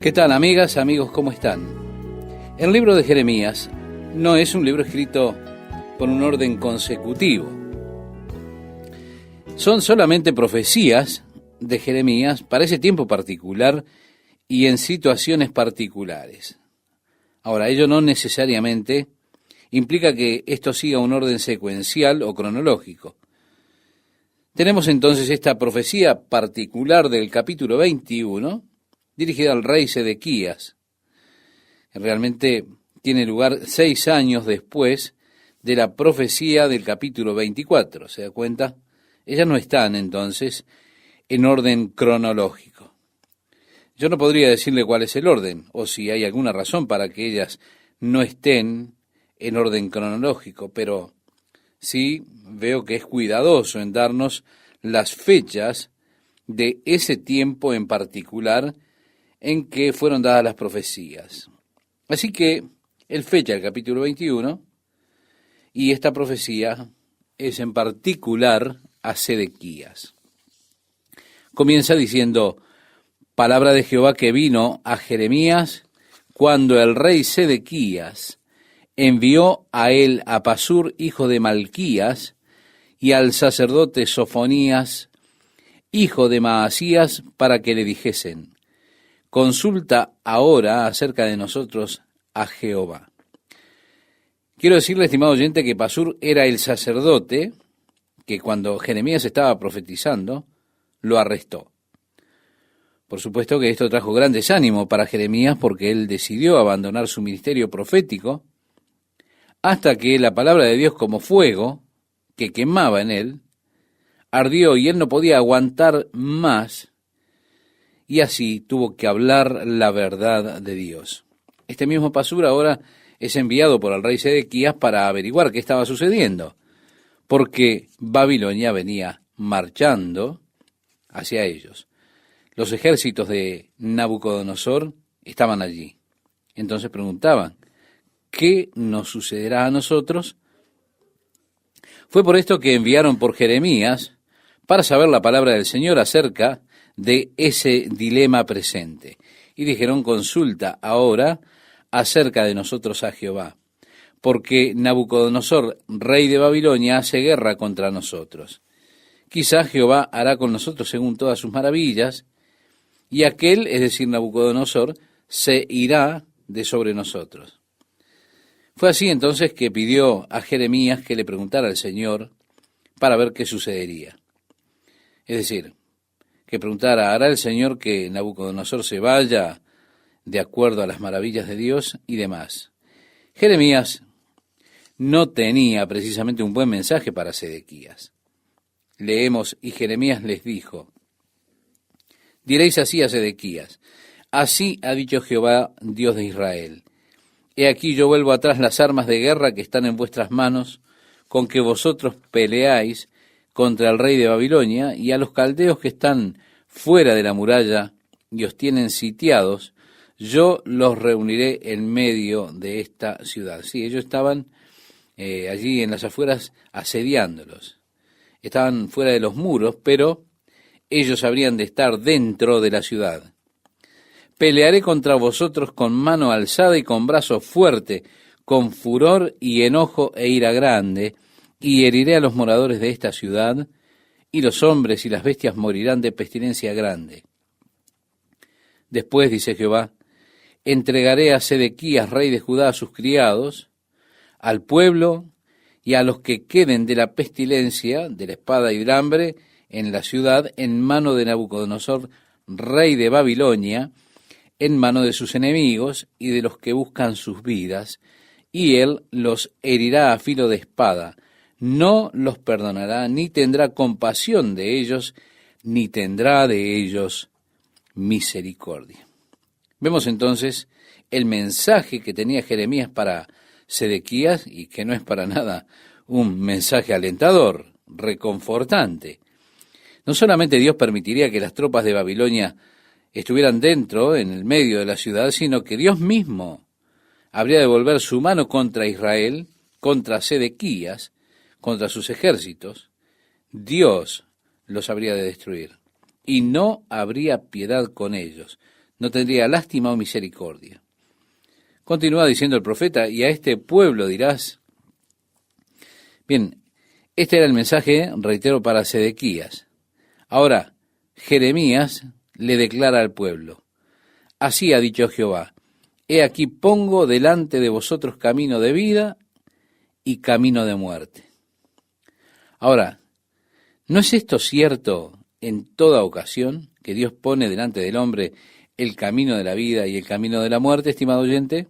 ¿Qué tal, amigas, amigos? ¿Cómo están? El libro de Jeremías no es un libro escrito por un orden consecutivo. Son solamente profecías de Jeremías para ese tiempo particular y en situaciones particulares. Ahora, ello no necesariamente implica que esto siga un orden secuencial o cronológico. Tenemos entonces esta profecía particular del capítulo 21, dirigida al rey Sedequías. Realmente tiene lugar 6 años después de la profecía del capítulo 24. ¿Se da cuenta? Ellas no están entonces en orden cronológico. Yo no podría decirle cuál es el orden, o si hay alguna razón para que ellas no estén en orden cronológico, pero sí veo que es cuidadoso en darnos las fechas de ese tiempo en particular en que fueron dadas las profecías. Así que él fecha el capítulo 21 y esta profecía es en particular a Sedequías. Comienza diciendo: palabra de Jehová que vino a Jeremías cuando el rey Sedequías envió a él a Pasur, hijo de Malquías, y al sacerdote Sofonías, hijo de Maasías, para que le dijesen: consulta ahora acerca de nosotros a Jehová. Quiero decirle, estimado oyente, que Pasur era el sacerdote que cuando Jeremías estaba profetizando, lo arrestó. Por supuesto que esto trajo gran desánimo para Jeremías porque él decidió abandonar su ministerio profético hasta que la palabra de Dios, como fuego que quemaba en él, ardió y él no podía aguantar más, y así tuvo que hablar la verdad de Dios. Este mismo Pasur ahora es enviado por el rey Sedequías para averiguar qué estaba sucediendo, porque Babilonia venía marchando hacia ellos. Los ejércitos de Nabucodonosor estaban allí. Entonces preguntaban: ¿qué nos sucederá a nosotros? Fue por esto que enviaron por Jeremías para saber la palabra del Señor acerca de ese dilema presente. Y dijeron: consulta ahora acerca de nosotros a Jehová, porque Nabucodonosor, rey de Babilonia, hace guerra contra nosotros. Quizá Jehová hará con nosotros según todas sus maravillas, y aquel, es decir, Nabucodonosor, se irá de sobre nosotros. Fue así entonces que pidió a Jeremías que le preguntara al Señor para ver qué sucedería. Es decir, que preguntara: ¿hará el Señor que Nabucodonosor se vaya de acuerdo a las maravillas de Dios y demás? Jeremías no tenía precisamente un buen mensaje para Sedequías. Leemos: y Jeremías les dijo: diréis así a Sedequías: así ha dicho Jehová, Dios de Israel: he aquí yo vuelvo atrás las armas de guerra que están en vuestras manos, con que vosotros peleáis contra el rey de Babilonia, y a los caldeos que están fuera de la muralla y os tienen sitiados, yo los reuniré en medio de esta ciudad. Sí, ellos estaban allí en las afueras asediándolos. Estaban fuera de los muros, pero ellos habrían de estar dentro de la ciudad. Pelearé contra vosotros con mano alzada y con brazo fuerte, con furor y enojo e ira grande, y heriré a los moradores de esta ciudad, y los hombres y las bestias morirán de pestilencia grande. Después, dice Jehová, entregaré a Sedequías, rey de Judá, a sus criados, al pueblo y a los que queden de la pestilencia, de la espada y del hambre, en la ciudad, en mano de Nabucodonosor, rey de Babilonia, en mano de sus enemigos y de los que buscan sus vidas, y él los herirá a filo de espada. No los perdonará, ni tendrá compasión de ellos, ni tendrá de ellos misericordia. Vemos entonces el mensaje que tenía Jeremías para Sedequías, y que no es para nada un mensaje alentador, reconfortante. No solamente Dios permitiría que las tropas de Babilonia estuvieran dentro, en el medio de la ciudad, sino que Dios mismo habría de volver su mano contra Israel, contra Sedequías, contra sus ejércitos. Dios los habría de destruir, y no habría piedad con ellos. no tendría lástima o misericordia. Continúa diciendo el profeta, y a este pueblo dirás. Bien, este era el mensaje, reitero, para Sedequías. Ahora, Jeremías le declara al pueblo, así ha dicho Jehová, he aquí pongo delante de vosotros camino de vida y camino de muerte. Ahora, ¿no es esto cierto en toda ocasión, que Dios pone delante del hombre el camino de la vida y el camino de la muerte, estimado oyente?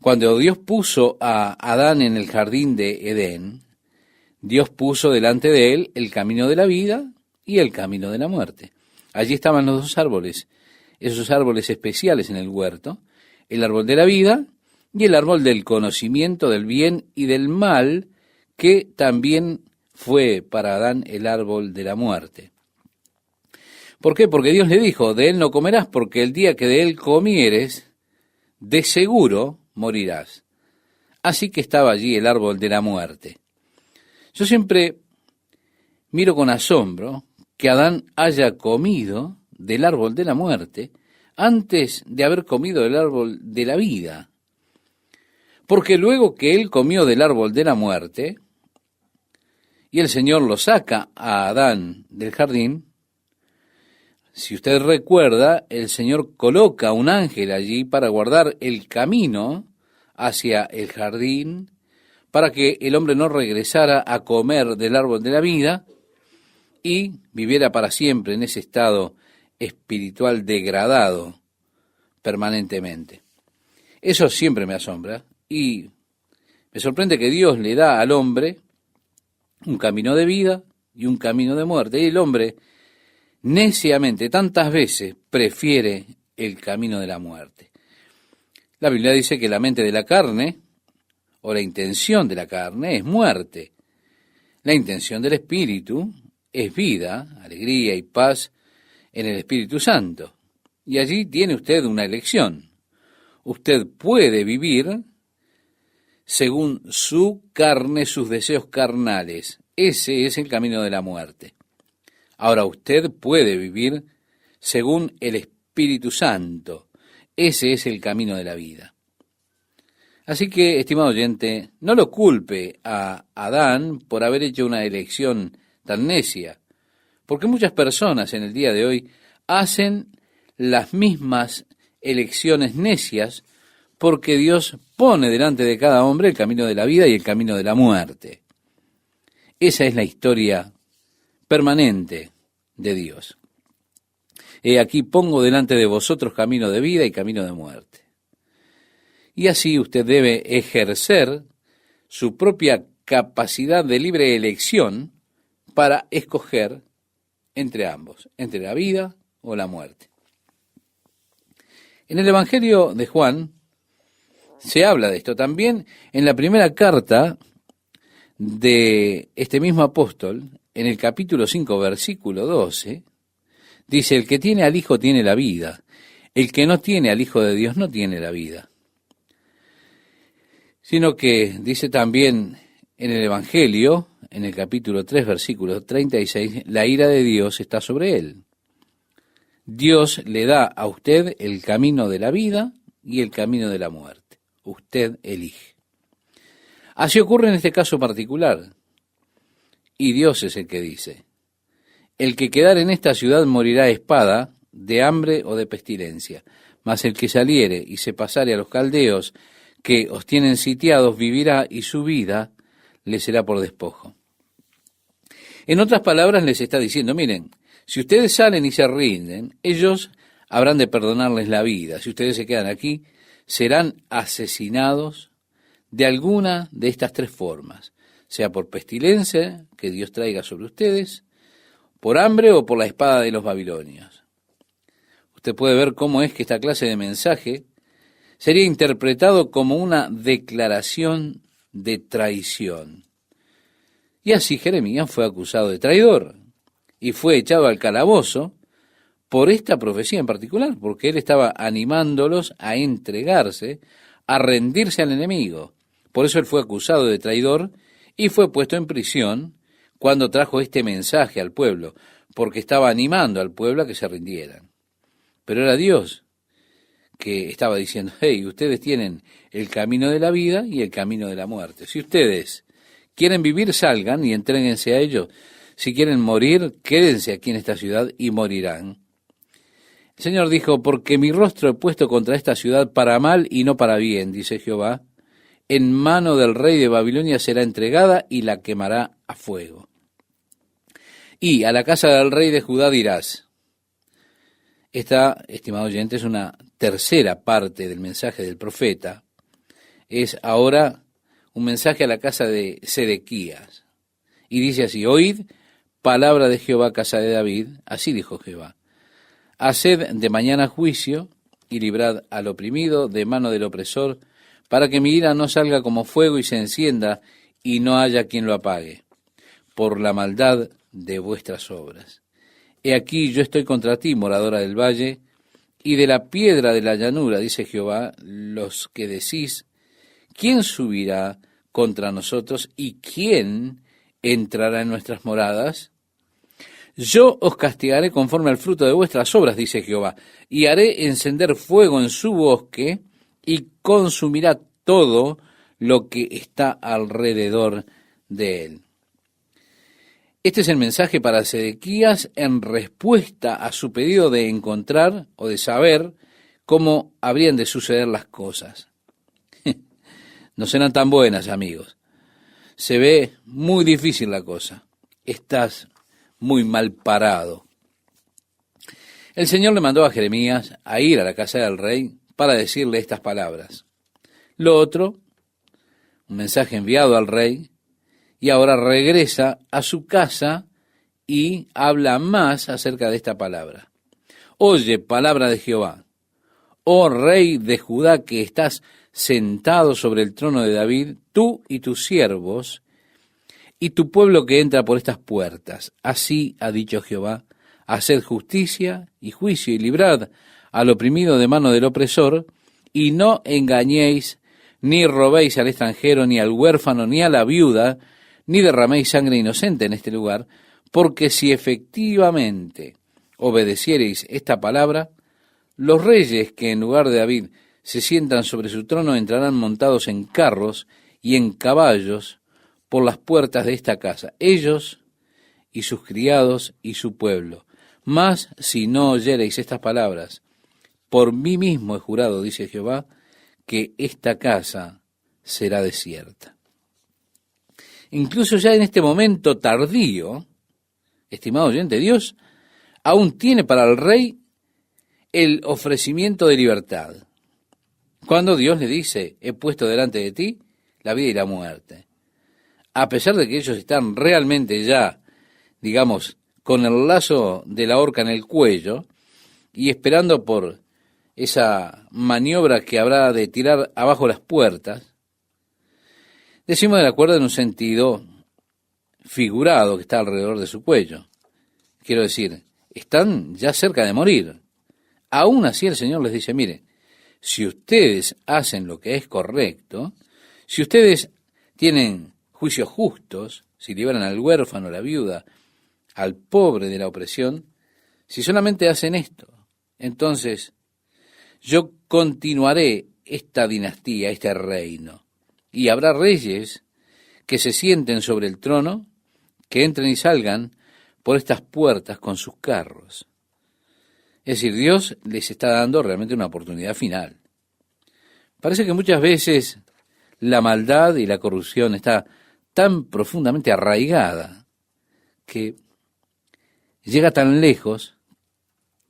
Cuando Dios puso a Adán en el jardín de Edén, Dios puso delante de él el camino de la vida y el camino de la muerte. Allí estaban los dos árboles, esos árboles especiales en el huerto, el árbol de la vida y el árbol del conocimiento del bien y del mal, que también fue para Adán el árbol de la muerte. ¿Por qué? Porque Dios le dijo, de él no comerás, porque el día que de él comieres, de seguro morirás. Así que estaba allí el árbol de la muerte. Yo siempre miro con asombro que Adán haya comido del árbol de la muerte antes de haber comido del árbol de la vida. Porque luego que él comió del árbol de la muerte, y el Señor lo saca a Adán del jardín, si usted recuerda, el Señor coloca un ángel allí para guardar el camino hacia el jardín, para que el hombre no regresara a comer del árbol de la vida y viviera para siempre en ese estado espiritual degradado permanentemente. Eso siempre me asombra y me sorprende que Dios le da al hombre un camino de vida y un camino de muerte, y el hombre neciamente tantas veces prefiere el camino de la muerte. La Biblia dice que la mente de la carne, o la intención de la carne, es muerte. La intención del Espíritu es vida, alegría y paz en el Espíritu Santo. Y allí tiene usted una elección. Usted puede vivir según su carne, sus deseos carnales. Ese es el camino de la muerte. Ahora usted puede vivir según el Espíritu Santo. Ese es el camino de la vida. Así que, estimado oyente, no lo culpe a Adán por haber hecho una elección tan necia, porque muchas personas en el día de hoy hacen las mismas elecciones necias porque Dios pone delante de cada hombre el camino de la vida y el camino de la muerte. Esa es la historia permanente de Dios. He aquí pongo delante de vosotros camino de vida y camino de muerte. Y así usted debe ejercer su propia capacidad de libre elección para escoger entre ambos, entre la vida o la muerte. En el Evangelio de Juan se habla de esto. También en la primera carta de este mismo apóstol, en el capítulo 5, versículo 12, dice, el que tiene al Hijo tiene la vida, el que no tiene al Hijo de Dios no tiene la vida. Sino que dice también en el Evangelio, en el capítulo 3, versículo 36, la ira de Dios está sobre él. Dios le da a usted el camino de la vida y el camino de la muerte. Usted elige. Así ocurre en este caso particular. Y Dios es el que dice, el que quedare en esta ciudad morirá a espada, de hambre o de pestilencia, mas el que saliere y se pasare a los caldeos que os tienen sitiados vivirá y su vida le será por despojo. En otras palabras les está diciendo, miren, si ustedes salen y se rinden, ellos habrán de perdonarles la vida. Si ustedes se quedan aquí, serán asesinados de alguna de estas tres formas, sea por pestilencia que Dios traiga sobre ustedes, por hambre o por la espada de los babilonios. Usted puede ver cómo es que esta clase de mensaje sería interpretado como una declaración de traición. Y así Jeremías fue acusado de traidor y fue echado al calabozo por esta profecía en particular, porque él estaba animándolos a entregarse, a rendirse al enemigo. Por eso él fue acusado de traidor y fue puesto en prisión cuando trajo este mensaje al pueblo, porque estaba animando al pueblo a que se rindieran. Pero era Dios que estaba diciendo, hey, ustedes tienen el camino de la vida y el camino de la muerte. Si ustedes quieren vivir, salgan y entréguense a ello. Si quieren morir, quédense aquí en esta ciudad y morirán. El Señor dijo, porque mi rostro he puesto contra esta ciudad para mal y no para bien, dice Jehová. En mano del rey de Babilonia será entregada y la quemará a fuego. Y a la casa del rey de Judá dirás. Esta, estimado oyente, es una tercera parte del mensaje del profeta. Es ahora un mensaje a la casa de Sedequías. Y dice así, oíd palabra de Jehová, casa de David, así dijo Jehová. Haced de mañana juicio y librad al oprimido de mano del opresor, para que mi ira no salga como fuego y se encienda y no haya quien lo apague, por la maldad de vuestras obras. He aquí yo estoy contra ti, moradora del valle, y de la piedra de la llanura, dice Jehová, los que decís, ¿quién subirá contra nosotros y quién entrará en nuestras moradas? Yo os castigaré conforme al fruto de vuestras obras, dice Jehová, y haré encender fuego en su bosque y consumirá todo lo que está alrededor de él. Este es el mensaje para Sedequías en respuesta a su pedido de encontrar o de saber cómo habrían de suceder las cosas. No serán tan buenas, amigos. Se ve muy difícil la cosa. Estás muy mal parado. El Señor le mandó a Jeremías a ir a la casa del rey para decirle estas palabras. Lo otro, un mensaje enviado al rey, y ahora regresa a su casa y habla más acerca de esta palabra. Oye, palabra de Jehová, oh rey de Judá, que estás sentado sobre el trono de David, tú y tus siervos, y tu pueblo que entra por estas puertas. Así ha dicho Jehová, haced justicia y juicio y librad al oprimido de mano del opresor, y no engañéis, ni robéis al extranjero, ni al huérfano, ni a la viuda, ni derraméis sangre inocente en este lugar, porque si efectivamente obedeciereis esta palabra, los reyes que en lugar de David se sientan sobre su trono entrarán montados en carros y en caballos por las puertas de esta casa, ellos y sus criados y su pueblo. Mas si no oyereis estas palabras, por mí mismo he jurado, dice Jehová, que esta casa será desierta. Incluso ya en este momento tardío, estimado oyente, Dios aún tiene para el rey el ofrecimiento de libertad. Cuando Dios le dice, he puesto delante de ti la vida y la muerte. A pesar de que ellos están realmente ya, digamos, con el lazo de la horca en el cuello y esperando por esa maniobra que habrá de tirar abajo las puertas, decimos de la cuerda en un sentido figurado que está alrededor de su cuello. Quiero decir, están ya cerca de morir. Aún así el Señor les dice, mire, si ustedes hacen lo que es correcto, si ustedes tienen juicios justos, si liberan al huérfano, a la viuda, al pobre de la opresión, si solamente hacen esto, entonces yo continuaré esta dinastía, este reino. Y habrá reyes que se sienten sobre el trono, que entren y salgan por estas puertas con sus carros. Es decir, Dios les está dando realmente una oportunidad final. Parece que muchas veces la maldad y la corrupción está tan profundamente arraigada que llega tan lejos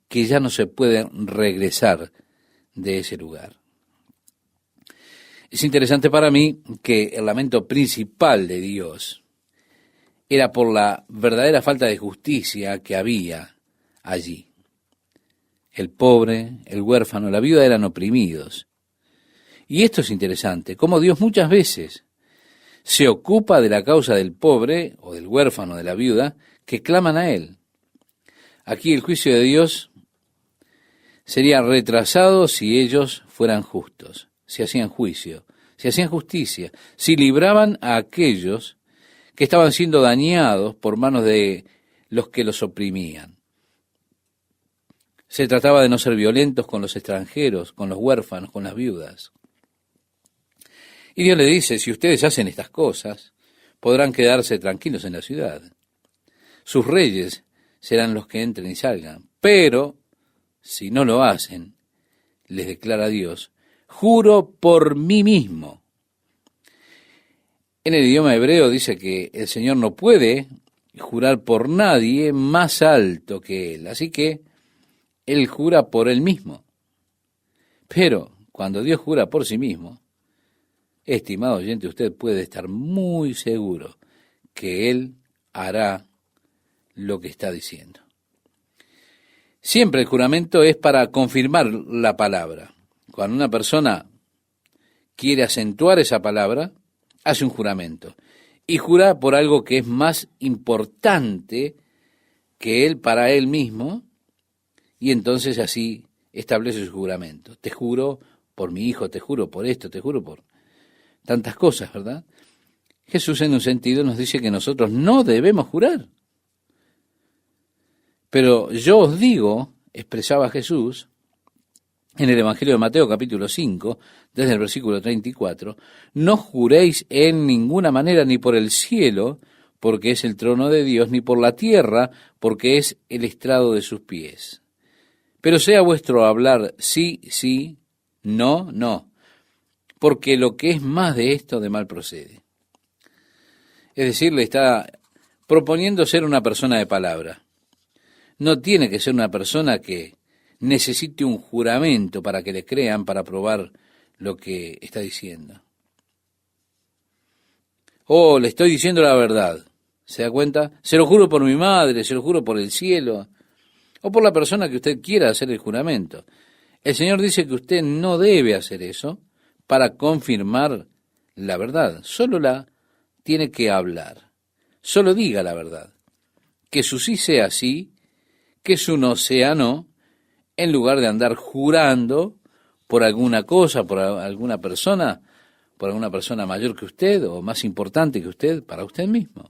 que ya no se puede regresar de ese lugar. Es interesante para mí que el lamento principal de Dios era por la verdadera falta de justicia que había allí. El pobre, el huérfano, la viuda eran oprimidos. Y esto es interesante, cómo Dios muchas veces se ocupa de la causa del pobre o del huérfano, de la viuda, que claman a Él. Aquí el juicio de Dios sería retrasado si ellos fueran justos, si hacían juicio, si hacían justicia, si libraban a aquellos que estaban siendo dañados por manos de los que los oprimían. Se trataba de no ser violentos con los extranjeros, con los huérfanos, con las viudas. Y Dios le dice, si ustedes hacen estas cosas, podrán quedarse tranquilos en la ciudad. Sus reyes serán los que entren y salgan. Pero, si no lo hacen, les declara Dios, juro por mí mismo. En el idioma hebreo dice que el Señor no puede jurar por nadie más alto que Él. Así que Él jura por Él mismo. Pero cuando Dios jura por sí mismo, estimado oyente, usted puede estar muy seguro que Él hará lo que está diciendo. Siempre el juramento es para confirmar la palabra. Cuando una persona quiere acentuar esa palabra, hace un juramento. Y jura por algo que es más importante que él para él mismo, y entonces así establece su juramento. Te juro por mi hijo, te juro por esto, te juro por tantas cosas, ¿verdad? Jesús en un sentido nos dice que nosotros no debemos jurar. Pero yo os digo, expresaba Jesús en el Evangelio de Mateo capítulo 5, desde el versículo 34, no juréis en ninguna manera ni por el cielo, porque es el trono de Dios, ni por la tierra, porque es el estrado de sus pies. Pero sea vuestro hablar sí, sí, no, no, porque lo que es más de esto de mal procede. Es decir, le está proponiendo ser una persona de palabra. No tiene que ser una persona que necesite un juramento para que le crean, para probar lo que está diciendo. Oh, le estoy diciendo la verdad. ¿Se da cuenta? Se lo juro por mi madre, se lo juro por el cielo, o por la persona que usted quiera hacer el juramento. El Señor dice que usted no debe hacer eso para confirmar la verdad. Solo la tiene que hablar. Solo diga la verdad. Que su sí sea sí, que su no sea no, en lugar de andar jurando por alguna cosa, por alguna persona mayor que usted o más importante que usted, para usted mismo.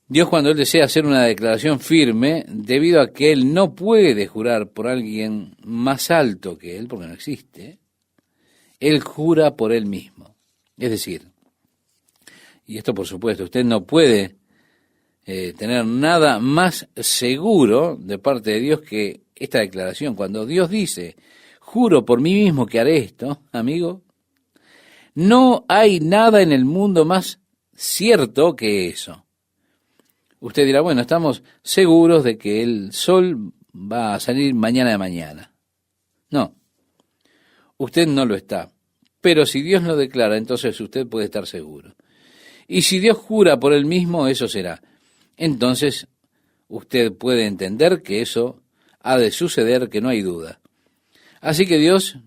Dios, cuando Él desea hacer una declaración firme, debido a que Él no puede jurar por alguien más alto que Él, porque no existe, Él jura por Él mismo. Es decir, y esto por supuesto, usted no puede tener nada más seguro de parte de Dios que esta declaración. Cuando Dios dice, juro por mí mismo que haré esto, amigo, no hay nada en el mundo más cierto que eso. Usted dirá, bueno, estamos seguros de que el sol va a salir mañana de mañana. No, usted no lo está. Pero si Dios lo declara, entonces usted puede estar seguro. Y si Dios jura por Él mismo, eso será. Entonces, usted puede entender que eso ha de suceder, que no hay duda. Así que Dios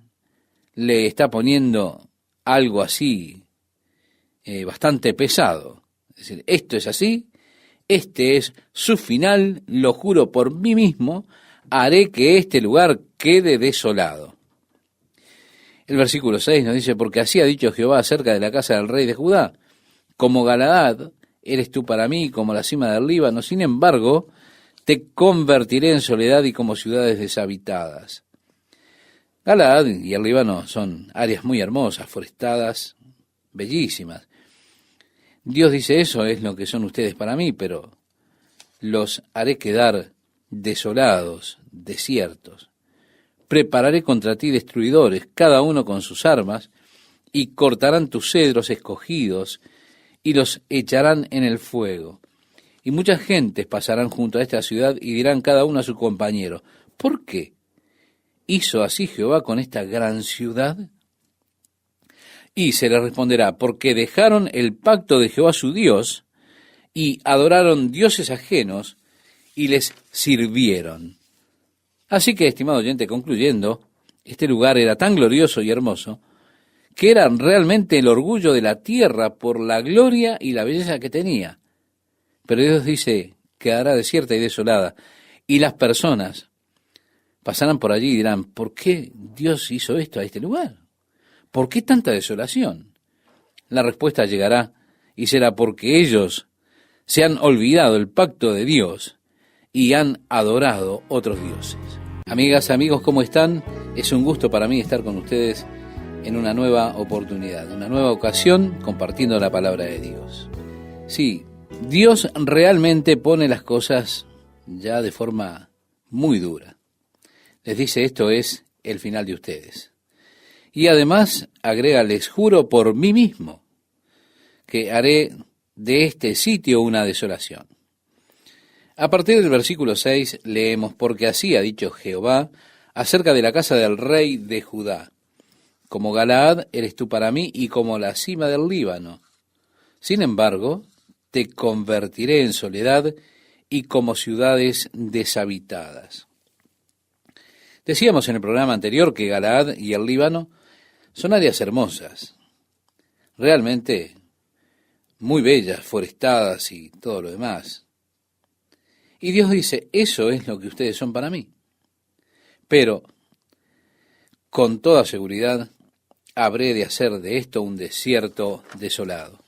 le está poniendo algo así, bastante pesado. Es decir, esto es así, este es su final, lo juro por mí mismo, haré que este lugar quede desolado. El versículo 6 nos dice, porque así ha dicho Jehová acerca de la casa del rey de Judá, como Galaad, eres tú para mí como la cima del Líbano, sin embargo, te convertiré en soledad y como ciudades deshabitadas. Galaad y el Líbano son áreas muy hermosas, forestadas, bellísimas. Dios dice, eso es lo que son ustedes para mí, pero los haré quedar desolados, desiertos. Prepararé contra ti destruidores, cada uno con sus armas, y cortarán tus cedros escogidos, y los echarán en el fuego. Y muchas gentes pasarán junto a esta ciudad y dirán cada uno a su compañero, ¿por qué hizo así Jehová con esta gran ciudad? Y se les responderá, porque dejaron el pacto de Jehová su Dios y adoraron dioses ajenos y les sirvieron. Así que, estimado oyente, concluyendo, este lugar era tan glorioso y hermoso que era realmente el orgullo de la tierra por la gloria y la belleza que tenía. Pero Dios dice, quedará desierta y desolada, y las personas pasarán por allí y dirán, ¿por qué Dios hizo esto a este lugar? ¿Por qué tanta desolación? La respuesta llegará y será porque ellos se han olvidado el pacto de Dios y han adorado otros dioses. Amigas, amigos, ¿cómo están? Es un gusto para mí estar con ustedes en una nueva oportunidad, una nueva ocasión, compartiendo la palabra de Dios. Sí, Dios realmente pone las cosas ya de forma muy dura. Les dice, esto es el final de ustedes. Y además agrega, les juro por mí mismo, que haré de este sitio una desolación. A partir del versículo 6 leemos, porque así ha dicho Jehová acerca de la casa del rey de Judá. Como Galaad eres tú para mí y como la cima del Líbano. Sin embargo, te convertiré en soledad y como ciudades deshabitadas. Decíamos en el programa anterior que Galaad y el Líbano son áreas hermosas, realmente muy bellas, forestadas y todo lo demás. Y Dios dice, eso es lo que ustedes son para mí. Pero, con toda seguridad, habré de hacer de esto un desierto desolado.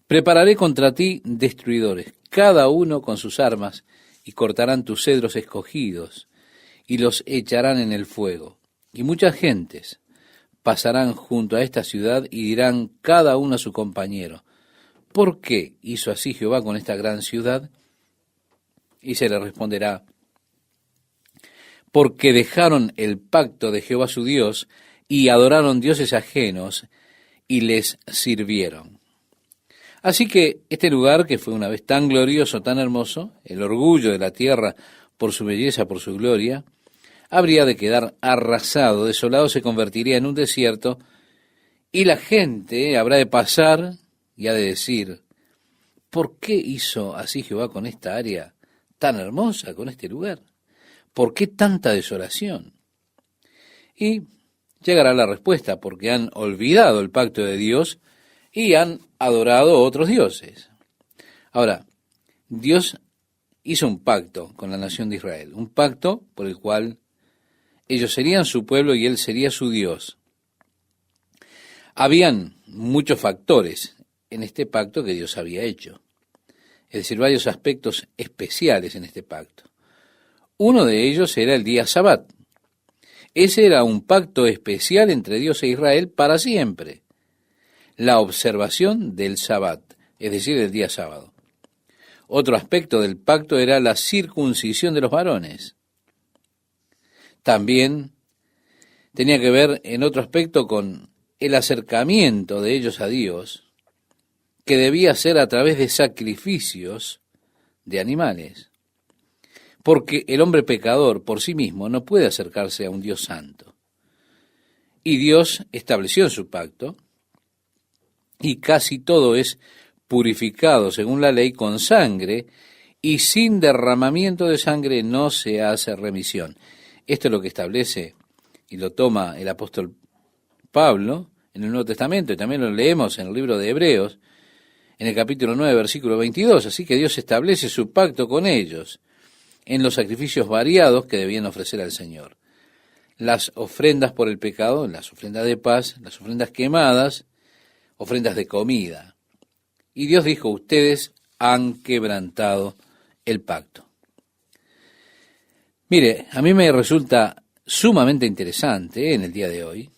Prepararé contra ti destruidores, cada uno con sus armas, y cortarán tus cedros escogidos, y los echarán en el fuego. Y muchas gentes pasarán junto a esta ciudad y dirán cada uno a su compañero, ¿por qué hizo así Jehová con esta gran ciudad? Y se le responderá, porque dejaron el pacto de Jehová su Dios y adoraron dioses ajenos y les sirvieron. Así que este lugar, que fue una vez tan glorioso, tan hermoso, el orgullo de la tierra por su belleza, por su gloria, habría de quedar arrasado, desolado, se convertiría en un desierto, y la gente habrá de pasar y ha de decir, ¿por qué hizo así Jehová con esta área tan hermosa, con este lugar? ¿Por qué tanta desolación? Y llegará la respuesta, porque han olvidado el pacto de Dios y han adorado otros dioses. Ahora, Dios hizo un pacto con la nación de Israel, un pacto por el cual ellos serían su pueblo y Él sería su Dios. Habían muchos factores en este pacto que Dios había hecho, es decir, varios aspectos especiales en este pacto. Uno de ellos era el día Sabbat. Ese era un pacto especial entre Dios e Israel para siempre. La observación del Sabbat, es decir, del día sábado. Otro aspecto del pacto era la circuncisión de los varones. También tenía que ver en otro aspecto con el acercamiento de ellos a Dios, que debía ser a través de sacrificios de animales. Porque el hombre pecador por sí mismo no puede acercarse a un Dios santo. Y Dios estableció en su pacto, y casi todo es purificado según la ley con sangre, y sin derramamiento de sangre no se hace remisión. Esto es lo que establece y lo toma el apóstol Pablo en el Nuevo Testamento, y también lo leemos en el libro de Hebreos, en el capítulo 9, versículo 22. Así que Dios establece su pacto con ellos en los sacrificios variados que debían ofrecer al Señor. Las ofrendas por el pecado, las ofrendas de paz, las ofrendas quemadas, ofrendas de comida. Y Dios dijo, ustedes han quebrantado el pacto. Mire, a mí me resulta sumamente interesante en el día de hoy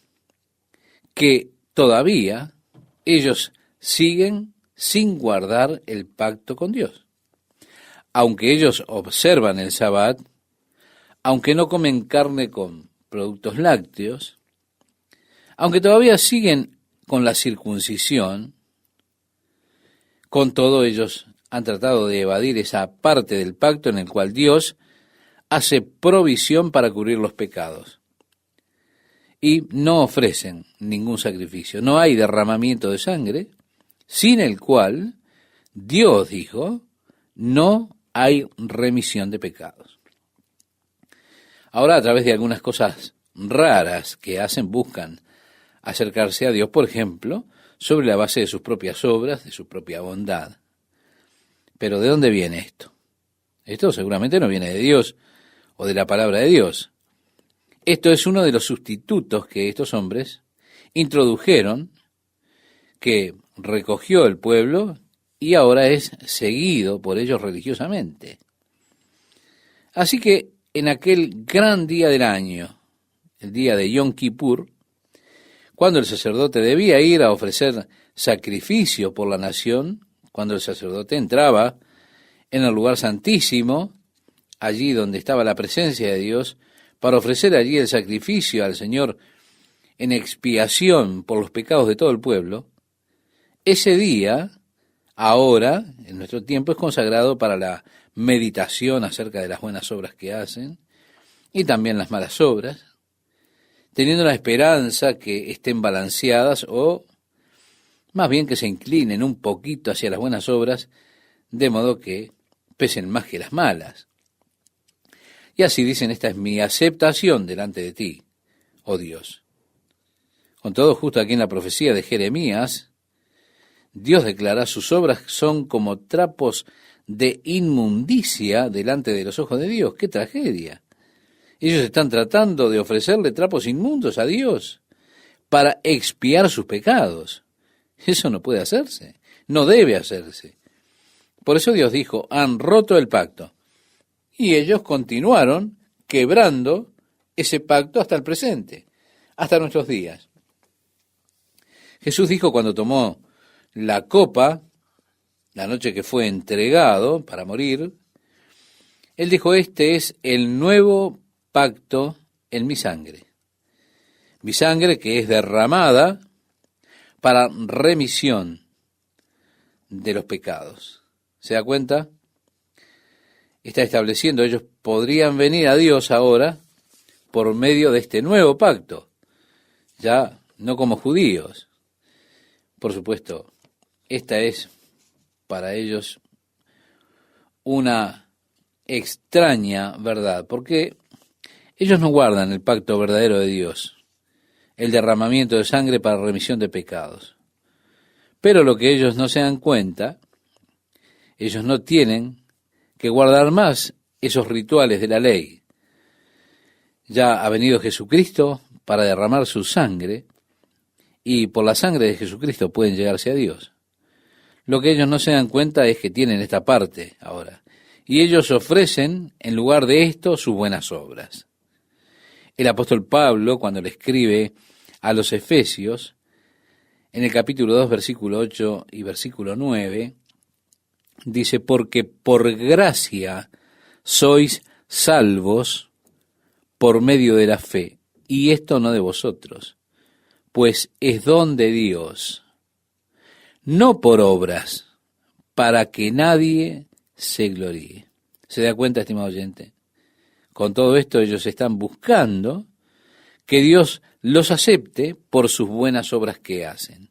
que todavía ellos siguen sin guardar el pacto con Dios. Aunque ellos observan el Sabbat, aunque no comen carne con productos lácteos, aunque todavía siguen con la circuncisión, con todo ellos han tratado de evadir esa parte del pacto en el cual Dios hace provisión para cubrir los pecados. Y no ofrecen ningún sacrificio. No hay derramamiento de sangre, sin el cual Dios dijo, no hay remisión de pecados. Ahora, a través de algunas cosas raras que hacen, buscan acercarse a Dios, por ejemplo, sobre la base de sus propias obras, de su propia bondad. Pero ¿de dónde viene esto? Esto seguramente no viene de Dios o de la palabra de Dios. Esto es uno de los sustitutos que estos hombres introdujeron, que recogió el pueblo y ahora es seguido por ellos religiosamente. Así que en aquel gran día del año, el día de Yom Kippur, cuando el sacerdote debía ir a ofrecer sacrificio por la nación, cuando el sacerdote entraba en el lugar santísimo, allí donde estaba la presencia de Dios, para ofrecer allí el sacrificio al Señor en expiación por los pecados de todo el pueblo, ese día, ahora, en nuestro tiempo, es consagrado para la meditación acerca de las buenas obras que hacen y también las malas obras, teniendo la esperanza que estén balanceadas o más bien que se inclinen un poquito hacia las buenas obras, de modo que pesen más que las malas. Y así dicen, esta es mi aceptación delante de ti, oh Dios. Con todo, justo aquí en la profecía de Jeremías, Dios declara, sus obras son como trapos de inmundicia delante de los ojos de Dios. ¡Qué tragedia! Ellos están tratando de ofrecerle trapos inmundos a Dios para expiar sus pecados. Eso no puede hacerse, no debe hacerse. Por eso Dios dijo, han roto el pacto. Y ellos continuaron quebrando ese pacto hasta el presente, hasta nuestros días. Jesús dijo cuando tomó la copa, la noche que fue entregado para morir, Él dijo, este es el nuevo pacto en mi sangre que es derramada para remisión de los pecados. ¿Se da cuenta? Está estableciendo, ellos podrían venir a Dios ahora por medio de este nuevo pacto, ya no como judíos. Por supuesto, esta es para ellos una extraña verdad, porque ellos no guardan el pacto verdadero de Dios, el derramamiento de sangre para remisión de pecados. Pero lo que ellos no se dan cuenta, ellos no tienen que guardar más esos rituales de la ley. Ya ha venido Jesucristo para derramar su sangre, y por la sangre de Jesucristo pueden llegarse a Dios. Lo que ellos no se dan cuenta es que tienen esta parte ahora, y ellos ofrecen en lugar de esto sus buenas obras. El apóstol Pablo, cuando le escribe a los Efesios, en el capítulo 2, versículo 8 y versículo 9, dice, porque por gracia sois salvos por medio de la fe, y esto no de vosotros, pues es don de Dios, no por obras, para que nadie se gloríe. ¿Se da cuenta, estimado oyente? Con todo esto ellos están buscando que Dios los acepte por sus buenas obras que hacen.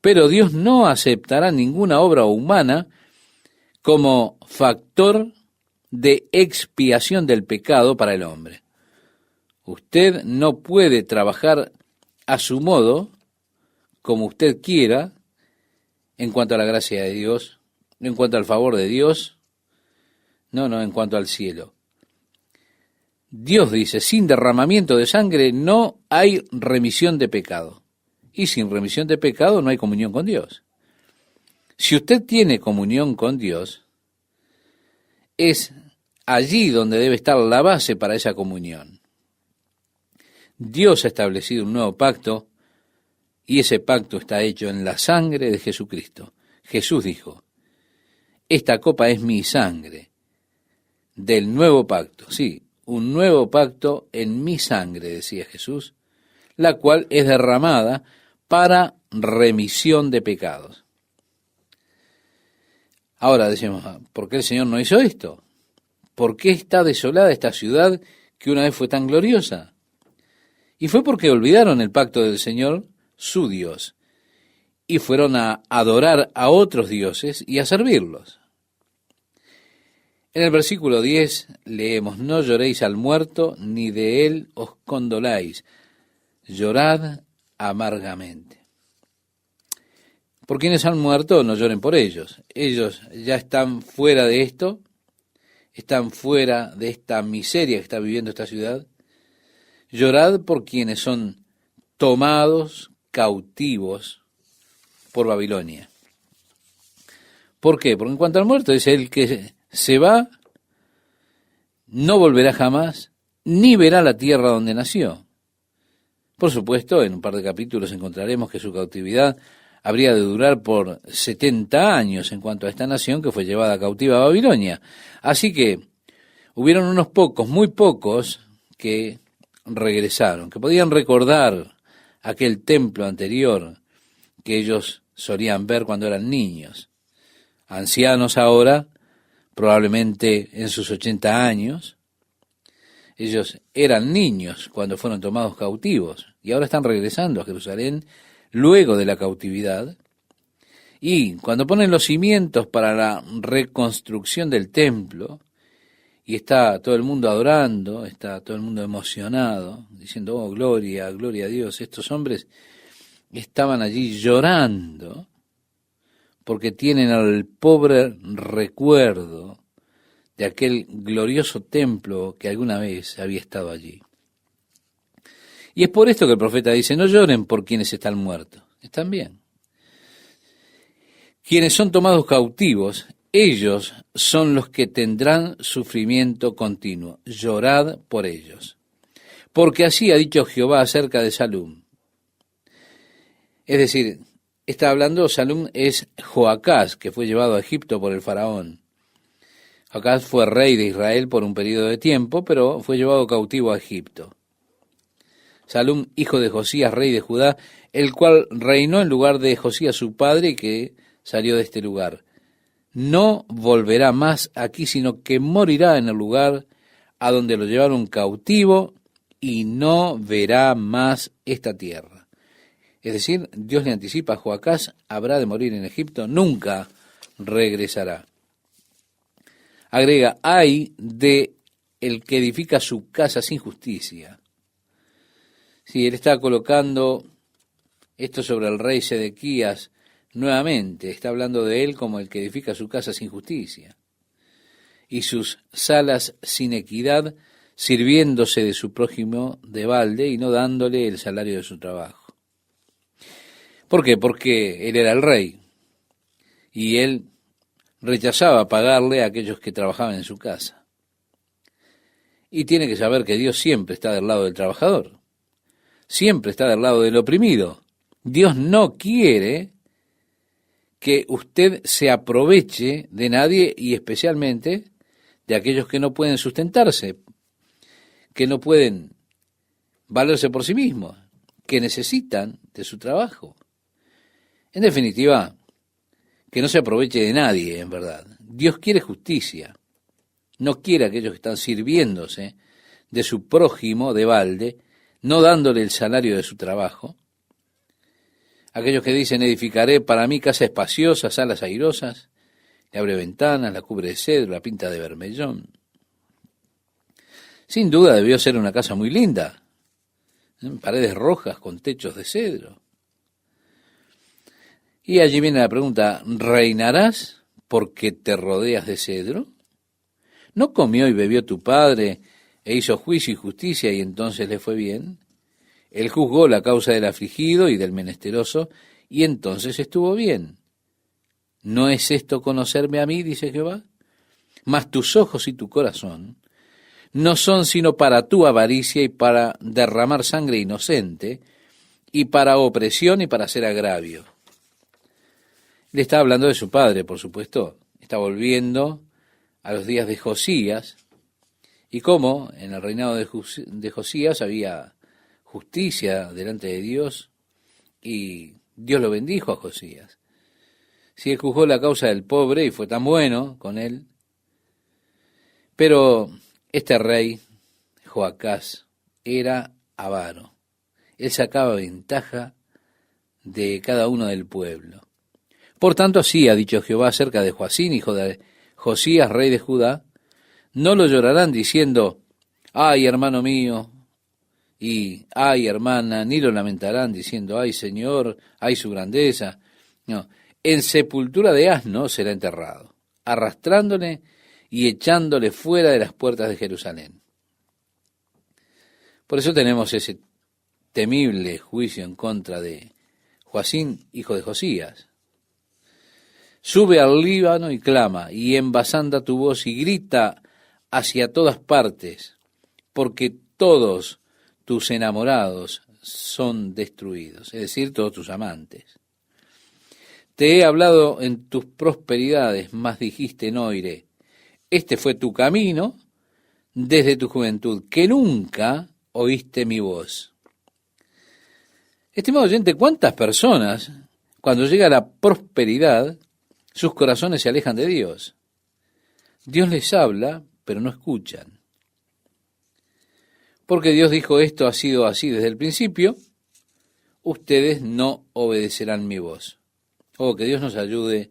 Pero Dios no aceptará ninguna obra humana como factor de expiación del pecado para el hombre. Usted no puede trabajar a su modo, como usted quiera, en cuanto a la gracia de Dios, en cuanto al favor de Dios, no, en cuanto al cielo. Dios dice, sin derramamiento de sangre no hay remisión de pecado. Y sin remisión de pecado no hay comunión con Dios. Si usted tiene comunión con Dios, es allí donde debe estar la base para esa comunión. Dios ha establecido un nuevo pacto y ese pacto está hecho en la sangre de Jesucristo. Jesús dijo, esta copa es mi sangre del nuevo pacto. Sí, un nuevo pacto en mi sangre, decía Jesús, la cual es derramada para remisión de pecados. Ahora decimos, ¿por qué el Señor no hizo esto? ¿Por qué está desolada esta ciudad que una vez fue tan gloriosa? Y fue porque olvidaron el pacto del Señor, su Dios, y fueron a adorar a otros dioses y a servirlos. En el versículo 10 leemos, no lloréis al muerto, ni de él os condoláis, llorad amargamente. Por quienes han muerto, no lloren por ellos. Ellos ya están fuera de esto, están fuera de esta miseria que está viviendo esta ciudad. Llorad por quienes son tomados cautivos por Babilonia. ¿Por qué? Porque en cuanto al muerto, dice el que se va, no volverá jamás, ni verá la tierra donde nació. Por supuesto, en un par de capítulos encontraremos que su cautividad habría de durar por 70 años en cuanto a esta nación que fue llevada cautiva a Babilonia. Así que hubieron unos pocos, muy pocos, que regresaron, que podían recordar aquel templo anterior que ellos solían ver cuando eran niños. Ancianos ahora, probablemente en sus 80 años, ellos eran niños cuando fueron tomados cautivos y ahora están regresando a Jerusalén luego de la cautividad. Y cuando ponen los cimientos para la reconstrucción del templo, y está todo el mundo adorando, está todo el mundo emocionado, diciendo, oh, gloria, gloria a Dios, estos hombres estaban allí llorando porque tienen el pobre recuerdo de aquel glorioso templo que alguna vez había estado allí. Y es por esto que el profeta dice, no lloren por quienes están muertos, están bien. Quienes son tomados cautivos, ellos son los que tendrán sufrimiento continuo. Llorad por ellos. Porque así ha dicho Jehová acerca de Salum. Es decir, está hablando, Salum es Joacás, que fue llevado a Egipto por el faraón. Joacás fue rey de Israel por un periodo de tiempo, pero fue llevado cautivo a Egipto. Salum, hijo de Josías, rey de Judá, el cual reinó en lugar de Josías su padre y que salió de este lugar. No volverá más aquí, sino que morirá en el lugar a donde lo llevaron cautivo y no verá más esta tierra. Es decir, Dios le anticipa a Joacás, habrá de morir en Egipto, nunca regresará. Agrega, ay de el que edifica su casa sin justicia. Sí, él está colocando esto sobre el rey Sedequías nuevamente, está hablando de él como el que edifica su casa sin justicia y sus salas sin equidad, sirviéndose de su prójimo de balde y no dándole el salario de su trabajo. ¿Por qué? Porque él era el rey y él rechazaba pagarle a aquellos que trabajaban en su casa. Y tiene que saber que Dios siempre está del lado del trabajador, siempre está del lado del oprimido. Dios no quiere que usted se aproveche de nadie y especialmente de aquellos que no pueden sustentarse, que no pueden valerse por sí mismos, que necesitan de su trabajo. En definitiva, que no se aproveche de nadie, en verdad. Dios quiere justicia, no quiere a aquellos que están sirviéndose de su prójimo de balde, no dándole el salario de su trabajo. Aquellos que dicen, edificaré para mí casa espaciosa, salas airosas, le abre ventanas, la cubre de cedro, la pinta de bermellón. Sin duda debió ser una casa muy linda, paredes rojas con techos de cedro. Y allí viene la pregunta, ¿reinarás porque te rodeas de cedro? ¿No comió y bebió tu padre e hizo juicio y justicia y entonces le fue bien? Él juzgó la causa del afligido y del menesteroso, y entonces estuvo bien. ¿No es esto conocerme a mí, dice Jehová? Mas tus ojos y tu corazón no son sino para tu avaricia y para derramar sangre inocente, y para opresión y para hacer agravio. Le está hablando de su padre, por supuesto. Está volviendo a los días de Josías, y cómo en el reinado de Josías había justicia delante de Dios, y Dios lo bendijo a Josías. Si él juzgó la causa del pobre y fue tan bueno con él, pero este rey, Joacás, era avaro. Él sacaba ventaja de cada uno del pueblo. Por tanto, así ha dicho Jehová acerca de Joacín, hijo de Josías, rey de Judá, no lo llorarán diciendo, ay, hermano mío, y ay, hermana, ni lo lamentarán diciendo, ay, Señor, ay, su grandeza. No, en sepultura de asno será enterrado, arrastrándole y echándole fuera de las puertas de Jerusalén. Por eso tenemos ese temible juicio en contra de Joacín, hijo de Josías. Sube al Líbano y clama, y envasanda tu voz y grita hacia todas partes, porque todos tus enamorados son destruidos, es decir, todos tus amantes. Te he hablado en tus prosperidades, mas dijiste no iré. Este fue tu camino desde tu juventud, que nunca oíste mi voz. Estimado oyente, ¿cuántas personas, cuando llega la prosperidad, sus corazones se alejan de Dios? Dios les habla, pero no escuchan. Porque Dios dijo, esto ha sido así desde el principio, ustedes no obedecerán mi voz. Oh, que Dios nos ayude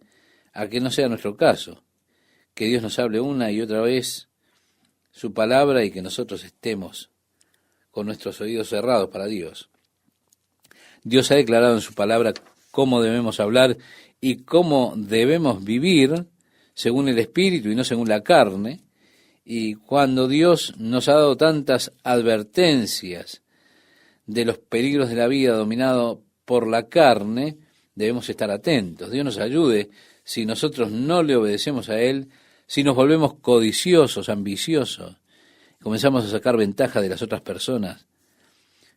a que no sea nuestro caso, que Dios nos hable una y otra vez su palabra y que nosotros estemos con nuestros oídos cerrados para Dios. Dios ha declarado en su palabra cómo debemos hablar y cómo debemos vivir según el Espíritu y no según la carne. Y cuando Dios nos ha dado tantas advertencias de los peligros de la vida dominado por la carne, debemos estar atentos. Dios nos ayude si nosotros no le obedecemos a Él, si nos volvemos codiciosos, ambiciosos, comenzamos a sacar ventaja de las otras personas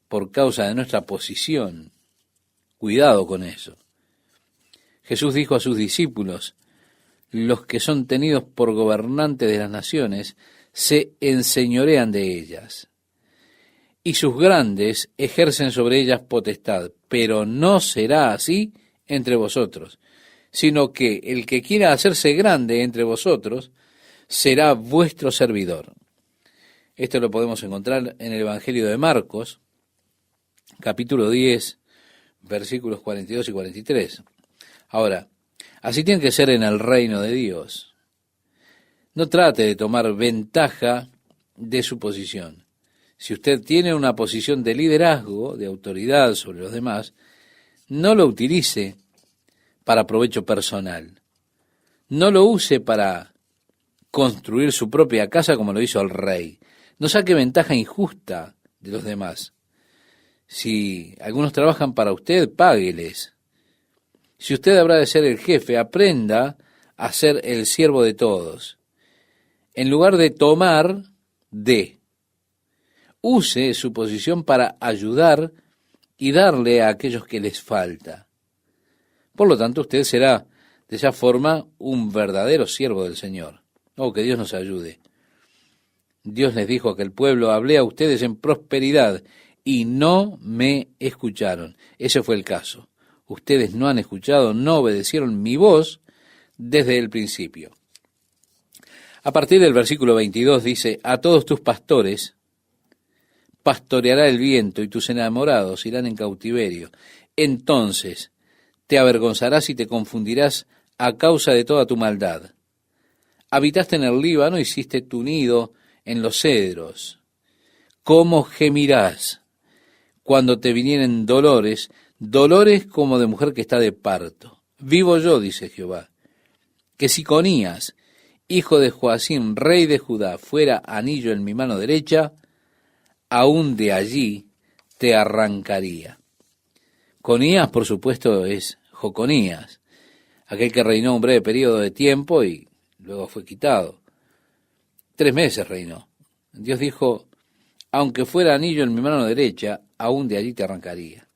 por causa de nuestra posición. Cuidado con eso. Jesús dijo a sus discípulos, los que son tenidos por gobernantes de las naciones se enseñorean de ellas, y sus grandes ejercen sobre ellas potestad, pero no será así entre vosotros, sino que el que quiera hacerse grande entre vosotros será vuestro servidor. Esto lo podemos encontrar en el Evangelio de Marcos, capítulo 10, versículos 42 y 43. Ahora, así tiene que ser en el reino de Dios. No trate de tomar ventaja de su posición. Si usted tiene una posición de liderazgo, de autoridad sobre los demás, no lo utilice para provecho personal. No lo use para construir su propia casa como lo hizo el rey. No saque ventaja injusta de los demás. Si algunos trabajan para usted, págueles. Si usted habrá de ser el jefe, aprenda a ser el siervo de todos. En lugar de tomar, dé. Use su posición para ayudar y darle a aquellos que les falta. Por lo tanto, usted será de esa forma un verdadero siervo del Señor. Oh, que Dios nos ayude. Dios les dijo a aquel pueblo, hablé a ustedes en prosperidad y no me escucharon. Ese fue el caso. Ustedes no han escuchado, no obedecieron mi voz desde el principio. A partir del versículo 22 dice, a todos tus pastores pastoreará el viento y tus enamorados irán en cautiverio. Entonces te avergonzarás y te confundirás a causa de toda tu maldad. Habitaste en el Líbano, hiciste tu nido en los cedros. ¿Cómo gemirás cuando te vinieren dolores, dolores como de mujer que está de parto? Vivo yo, dice Jehová, que si Conías, hijo de Joacim, rey de Judá, fuera anillo en mi mano derecha, aún de allí te arrancaría. Conías, por supuesto, es Joconías, aquel que reinó un breve periodo de tiempo y luego fue quitado. 3 meses reinó. Dios dijo, aunque fuera anillo en mi mano derecha, aún de allí te arrancaría.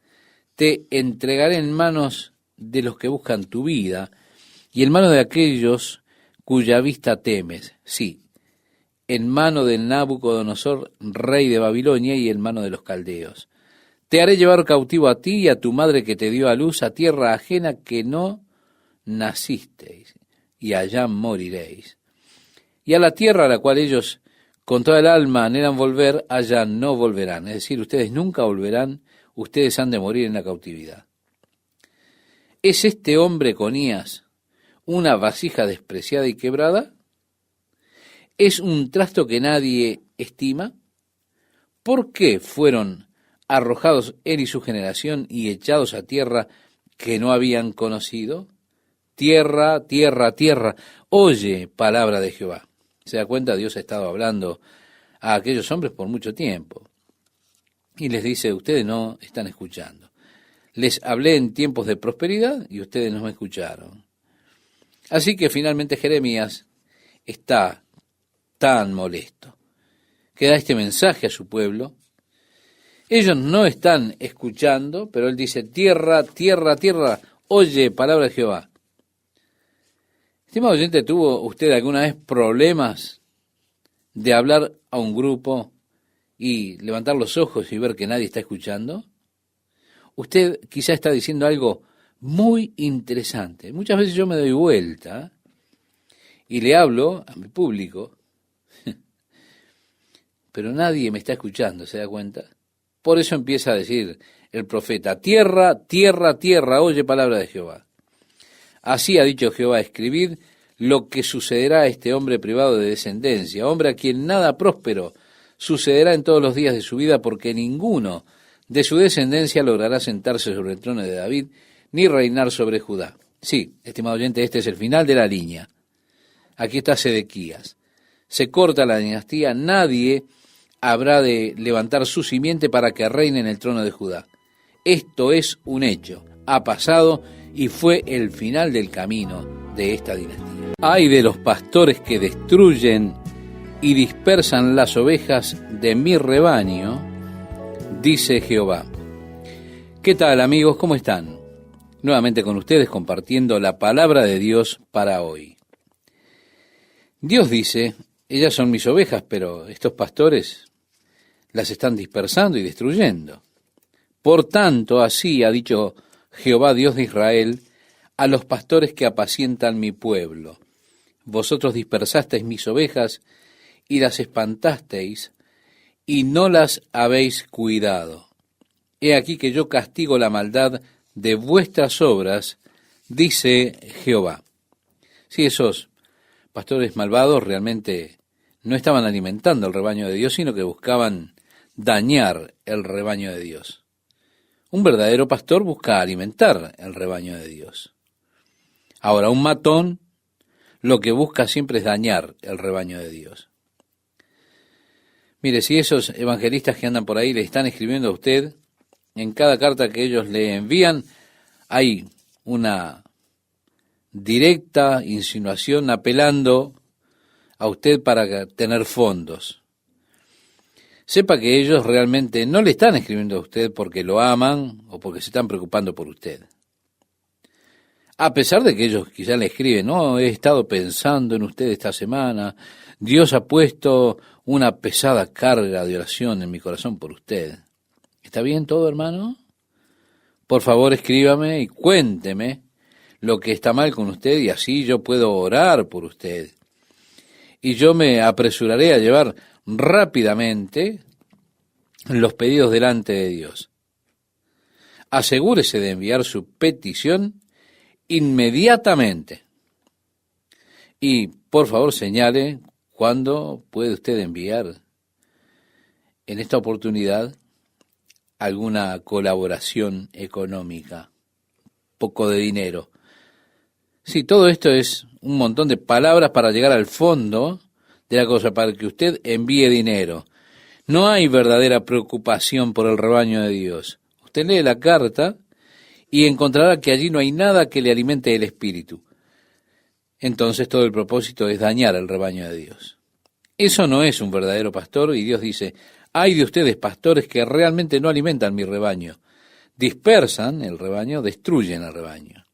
Te entregaré en manos de los que buscan tu vida y en manos de aquellos cuya vista temes. Sí, en mano de Nabucodonosor, rey de Babilonia, y en mano de los caldeos. Te haré llevar cautivo a ti y a tu madre que te dio a luz a tierra ajena que no nacisteis, y allá moriréis. Y a la tierra a la cual ellos con toda el alma anhelan volver, allá no volverán. Es decir, ustedes nunca volverán, ustedes han de morir en la cautividad. ¿Es este hombre Conías una vasija despreciada y quebrada? ¿Es un trasto que nadie estima? ¿Por qué fueron arrojados él y su generación y echados a tierra que no habían conocido? Tierra, tierra, tierra, oye palabra de Jehová. Se da cuenta, Dios ha estado hablando a aquellos hombres por mucho tiempo. Y les dice, ustedes no están escuchando. Les hablé en tiempos de prosperidad y ustedes no me escucharon. Así que finalmente Jeremías está tan molesto, que da este mensaje a su pueblo. Ellos no están escuchando, pero él dice, tierra, tierra, tierra, oye palabra de Jehová. Estimado oyente, ¿tuvo usted alguna vez problemas de hablar a un grupo y levantar los ojos y ver que nadie está escuchando? Usted quizá está diciendo algo muy interesante. Muchas veces yo me doy vuelta y le hablo a mi público, pero nadie me está escuchando, ¿se da cuenta? Por eso empieza a decir el profeta, tierra, tierra, tierra, oye palabra de Jehová. Así ha dicho Jehová, escribid lo que sucederá a este hombre privado de descendencia, hombre a quien nada próspero sucederá en todos los días de su vida, porque ninguno de su descendencia logrará sentarse sobre el trono de David, ni reinar sobre Judá. Sí, estimado oyente, este es el final de la línea. Aquí está Sedequías. Se corta la dinastía, nadie habrá de levantar su simiente para que reine en el trono de Judá. Esto es un hecho, ha pasado y fue el final del camino de esta dinastía. Ay de los pastores que destruyen y dispersan las ovejas de mi rebaño, dice Jehová. ¿Qué tal, amigos? ¿Cómo están? Nuevamente con ustedes compartiendo la palabra de Dios para hoy. Dios dice, ellas son mis ovejas, pero estos pastores las están dispersando y destruyendo. Por tanto, así ha dicho Jehová, Dios de Israel, a los pastores que apacientan mi pueblo. Vosotros dispersasteis mis ovejas y las espantasteis, y no las habéis cuidado. He aquí que yo castigo la maldad de vuestras obras, dice Jehová. Si esos pastores malvados realmente no estaban alimentando el rebaño de Dios, sino que buscaban dañar el rebaño de Dios. Un verdadero pastor busca alimentar el rebaño de Dios. Ahora, un matón lo que busca siempre es dañar el rebaño de Dios. Mire, si esos evangelistas que andan por ahí le están escribiendo a usted, en cada carta que ellos le envían hay una directa insinuación apelando a usted para tener fondos. Sepa que ellos realmente no le están escribiendo a usted porque lo aman o porque se están preocupando por usted. A pesar de que ellos quizás le escriben, no, he estado pensando en usted esta semana, Dios ha puesto una pesada carga de oración en mi corazón por usted. ¿Está bien todo, hermano? Por favor, escríbame y cuénteme lo que está mal con usted y así yo puedo orar por usted. Y yo me apresuraré a llevar rápidamente los pedidos delante de Dios. Asegúrese de enviar su petición inmediatamente. Y por favor señale cuándo puede usted enviar en esta oportunidad alguna colaboración económica, poco de dinero. Sí, todo esto es un montón de palabras para llegar al fondo de la cosa, para que usted envíe dinero. No hay verdadera preocupación por el rebaño de Dios. Usted lee la carta y encontrará que allí no hay nada que le alimente el espíritu. Entonces todo el propósito es dañar el rebaño de Dios. Eso no es un verdadero pastor, y Dios dice, ay de ustedes pastores que realmente no alimentan mi rebaño, dispersan el rebaño, destruyen el rebaño.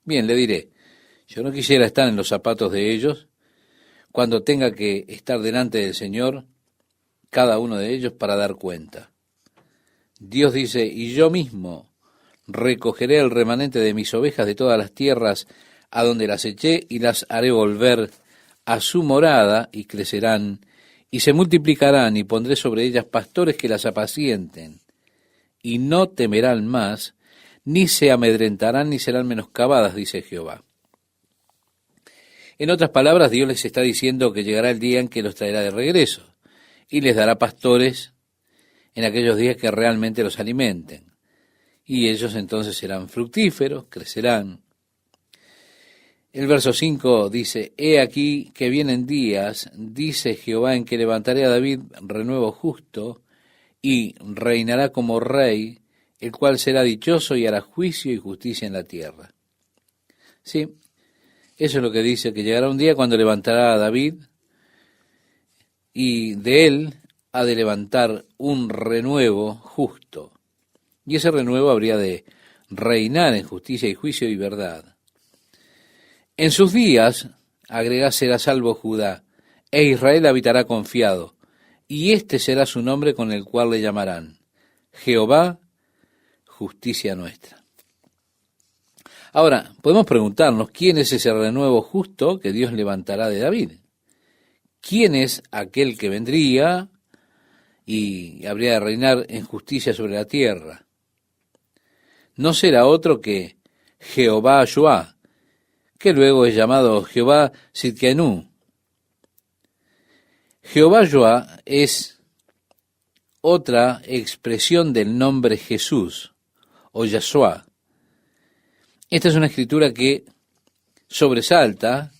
Bien, le diré, yo no quisiera estar en los zapatos de ellos cuando tenga que estar delante del Señor, cada uno de ellos, para dar cuenta. Dios dice, y yo mismo recogeré el remanente de mis ovejas de todas las tierras a donde las eché y las haré volver a su morada y crecerán y se multiplicarán y pondré sobre ellas pastores que las apacienten y no temerán más, ni se amedrentarán ni serán menoscabadas, dice Jehová. En otras palabras, Dios les está diciendo que llegará el día en que los traerá de regreso y les dará pastores en aquellos días que realmente los alimenten. Y ellos entonces serán fructíferos, crecerán. El verso 5 dice, he aquí que vienen días, dice Jehová, en que levantaré a David renuevo justo y reinará como rey, el cual será dichoso y hará juicio y justicia en la tierra. Sí, eso es lo que dice, que llegará un día cuando levantará a David y de él ha de levantar un renuevo justo. Y ese renuevo habría de reinar en justicia y juicio y verdad. En sus días, agrega, será salvo Judá, e Israel habitará confiado, y este será su nombre con el cual le llamarán Jehová, justicia nuestra. Ahora, podemos preguntarnos, ¿quién es ese renuevo justo que Dios levantará de David? ¿Quién es aquel que vendría y habría de reinar en justicia sobre la tierra? No será otro que Jehová Joá, que luego es llamado Jehová Sidkenu. Jehová Joá es otra expresión del nombre Jesús o Yahshua. Esta es una escritura que sobresalta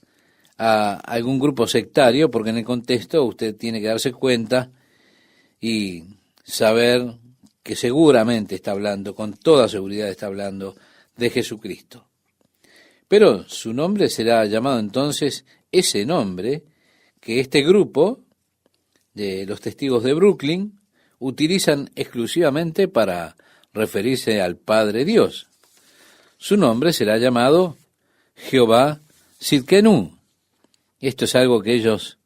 a algún grupo sectario, porque en el contexto usted tiene que darse cuenta y saber que seguramente está hablando, con toda seguridad está hablando de Jesucristo. Pero su nombre será llamado entonces ese nombre que este grupo de los testigos de Brooklyn utilizan exclusivamente para referirse al Padre Dios. Su nombre será llamado Jehová Sidkenu. Esto es algo que ellos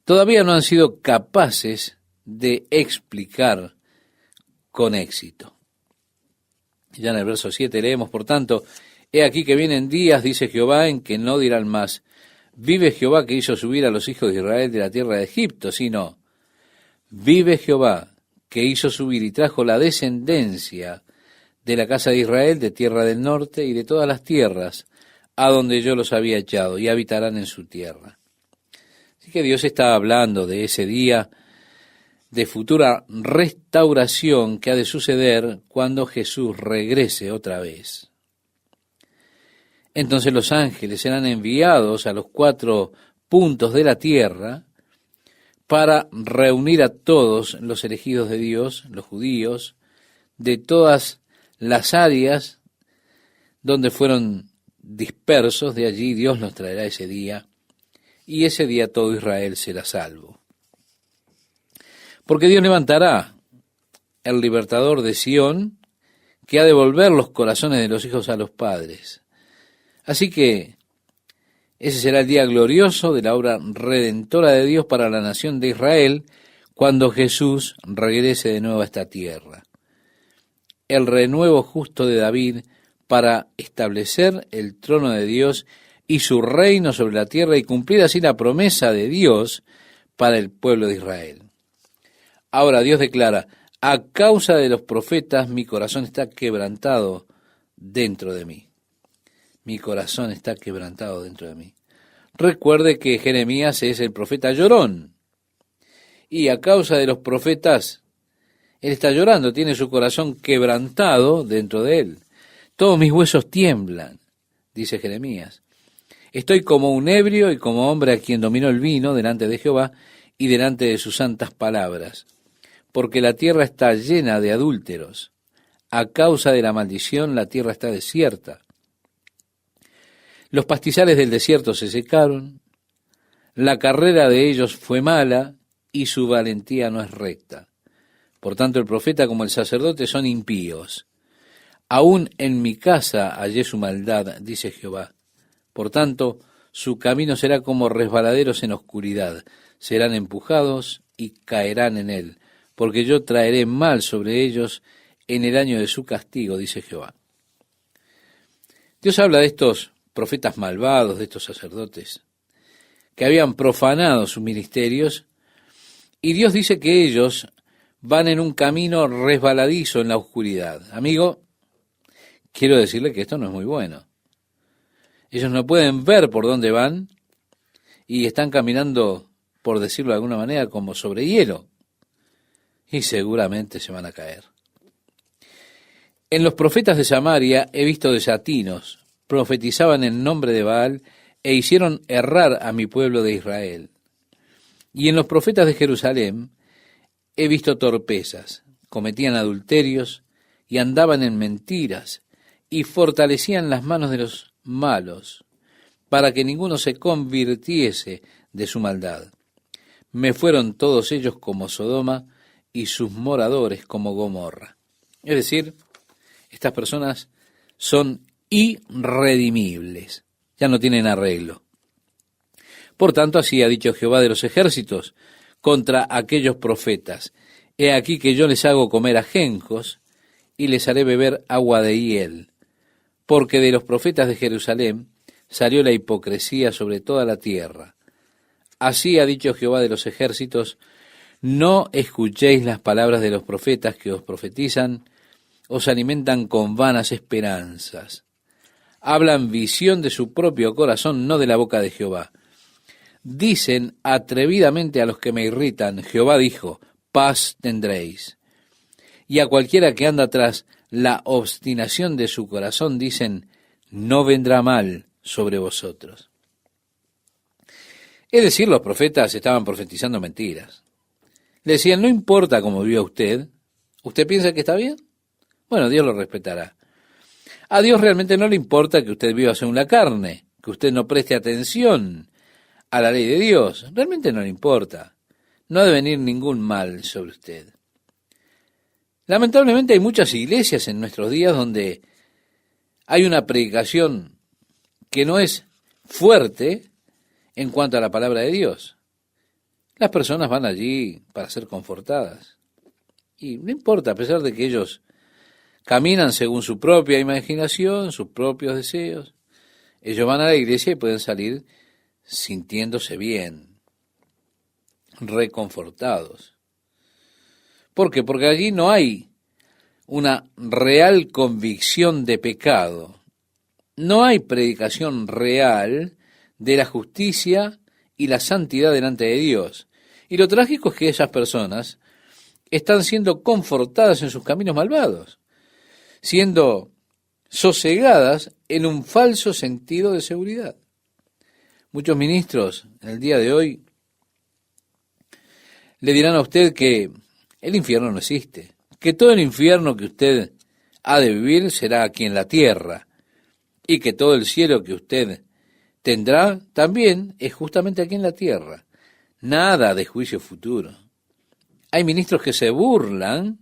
todavía no han sido capaces de explicar con éxito. Ya en el verso 7 leemos, por tanto, he aquí que vienen días, dice Jehová, en que no dirán más, vive Jehová que hizo subir a los hijos de Israel de la tierra de Egipto, sino, vive Jehová que hizo subir y trajo la descendencia de la casa de Israel, de tierra del norte y de todas las tierras, a donde yo los había echado, y habitarán en su tierra. Así que Dios está hablando de ese día de futura restauración que ha de suceder cuando Jesús regrese otra vez. Entonces los ángeles serán enviados a los 4 puntos de la tierra para reunir a todos los elegidos de Dios, los judíos, de todas las áreas donde fueron dispersos. De allí Dios los traerá ese día, y ese día todo Israel será salvo. Porque Dios levantará el libertador de Sión, que ha de volver los corazones de los hijos a los padres. Así que ese será el día glorioso de la obra redentora de Dios para la nación de Israel, cuando Jesús regrese de nuevo a esta tierra. El renuevo justo de David para establecer el trono de Dios y su reino sobre la tierra y cumplir así la promesa de Dios para el pueblo de Israel. Ahora Dios declara, a causa de los profetas mi corazón está quebrantado dentro de mí. Mi corazón está quebrantado dentro de mí. Recuerde que Jeremías es el profeta llorón. Y a causa de los profetas, él está llorando, tiene su corazón quebrantado dentro de él. Todos mis huesos tiemblan, dice Jeremías. Estoy como un ebrio y como hombre a quien dominó el vino delante de Jehová y delante de sus santas palabras. Porque la tierra está llena de adúlteros. A causa de la maldición la tierra está desierta. Los pastizales del desierto se secaron, la carrera de ellos fue mala y su valentía no es recta. Por tanto, el profeta como el sacerdote son impíos. Aún en mi casa hallé su maldad, dice Jehová. Por tanto, su camino será como resbaladeros en oscuridad. Serán empujados y caerán en él, porque yo traeré mal sobre ellos en el año de su castigo, dice Jehová. Dios habla de estos profetas malvados, de estos sacerdotes, que habían profanado sus ministerios, y Dios dice que ellos van en un camino resbaladizo en la oscuridad. Amigo, quiero decirle que esto no es muy bueno. Ellos no pueden ver por dónde van, y están caminando, por decirlo de alguna manera, como sobre hielo, y seguramente se van a caer. En los profetas de Samaria he visto desatinos, profetizaban en nombre de Baal e hicieron errar a mi pueblo de Israel. Y en los profetas de Jerusalén he visto torpezas, cometían adulterios y andaban en mentiras y fortalecían las manos de los malos para que ninguno se convirtiese de su maldad. me fueron todos ellos como Sodoma y sus moradores como Gomorra. Es decir, estas personas son irredimibles, ya no tienen arreglo. Por tanto, así ha dicho Jehová de los ejércitos contra aquellos profetas: he aquí que yo les hago comer ajenjos y les haré beber agua de hiel, porque de los profetas de Jerusalén salió la hipocresía sobre toda la tierra. Así ha dicho Jehová de los ejércitos: no escuchéis las palabras de los profetas que os profetizan, os alimentan con vanas esperanzas. Hablan visión de su propio corazón, no de la boca de Jehová. Dicen atrevidamente a los que me irritan: Jehová dijo, paz tendréis. Y a cualquiera que anda tras la obstinación de su corazón dicen: no vendrá mal sobre vosotros. Es decir, los profetas estaban profetizando mentiras. Le decían: no importa cómo viva usted, ¿usted piensa que está bien? Bueno, Dios lo respetará. A Dios realmente no le importa que usted viva según la carne, que usted no preste atención a la ley de Dios. Realmente no le importa. No ha de venir ningún mal sobre usted. Lamentablemente hay muchas iglesias en nuestros días donde hay una predicación que no es fuerte en cuanto a la palabra de Dios. Las personas van allí para ser confortadas. Y no importa, a pesar de que ellos caminan según su propia imaginación, sus propios deseos, ellos van a la iglesia y pueden salir sintiéndose bien, reconfortados. ¿Por qué? Porque allí no hay una real convicción de pecado. No hay predicación real de la justicia y la santidad delante de Dios. Y lo trágico es que esas personas están siendo confortadas en sus caminos malvados, siendo sosegadas en un falso sentido de seguridad. Muchos ministros en el día de hoy le dirán a usted que el infierno no existe, que todo el infierno que usted ha de vivir será aquí en la tierra, y que todo el cielo que usted tendrá también es justamente aquí en la tierra. Nada de juicio futuro. Hay ministros que se burlan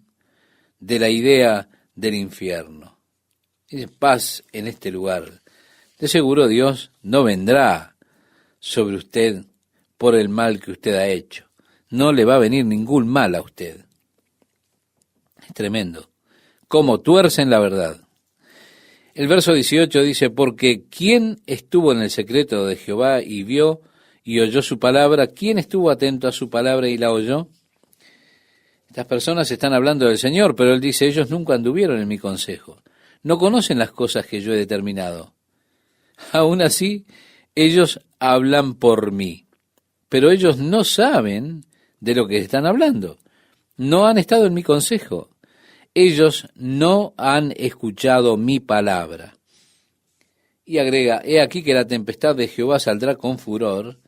de la idea del infierno. Dice: paz en este lugar. De seguro Dios no vendrá sobre usted por el mal que usted ha hecho. No le va a venir ningún mal a usted. Es tremendo. Cómo tuercen la verdad. El verso 18 dice: porque ¿quién estuvo en el secreto de Jehová y vio y oyó su palabra? ¿Quién estuvo atento a su palabra y la oyó? Estas personas están hablando del Señor, pero Él dice: ellos nunca anduvieron en mi consejo. No conocen las cosas que yo he determinado. Aún así, ellos hablan por mí, pero ellos no saben de lo que están hablando. No han estado en mi consejo. Ellos no han escuchado mi palabra. Y agrega: he aquí que la tempestad de Jehová saldrá con furor,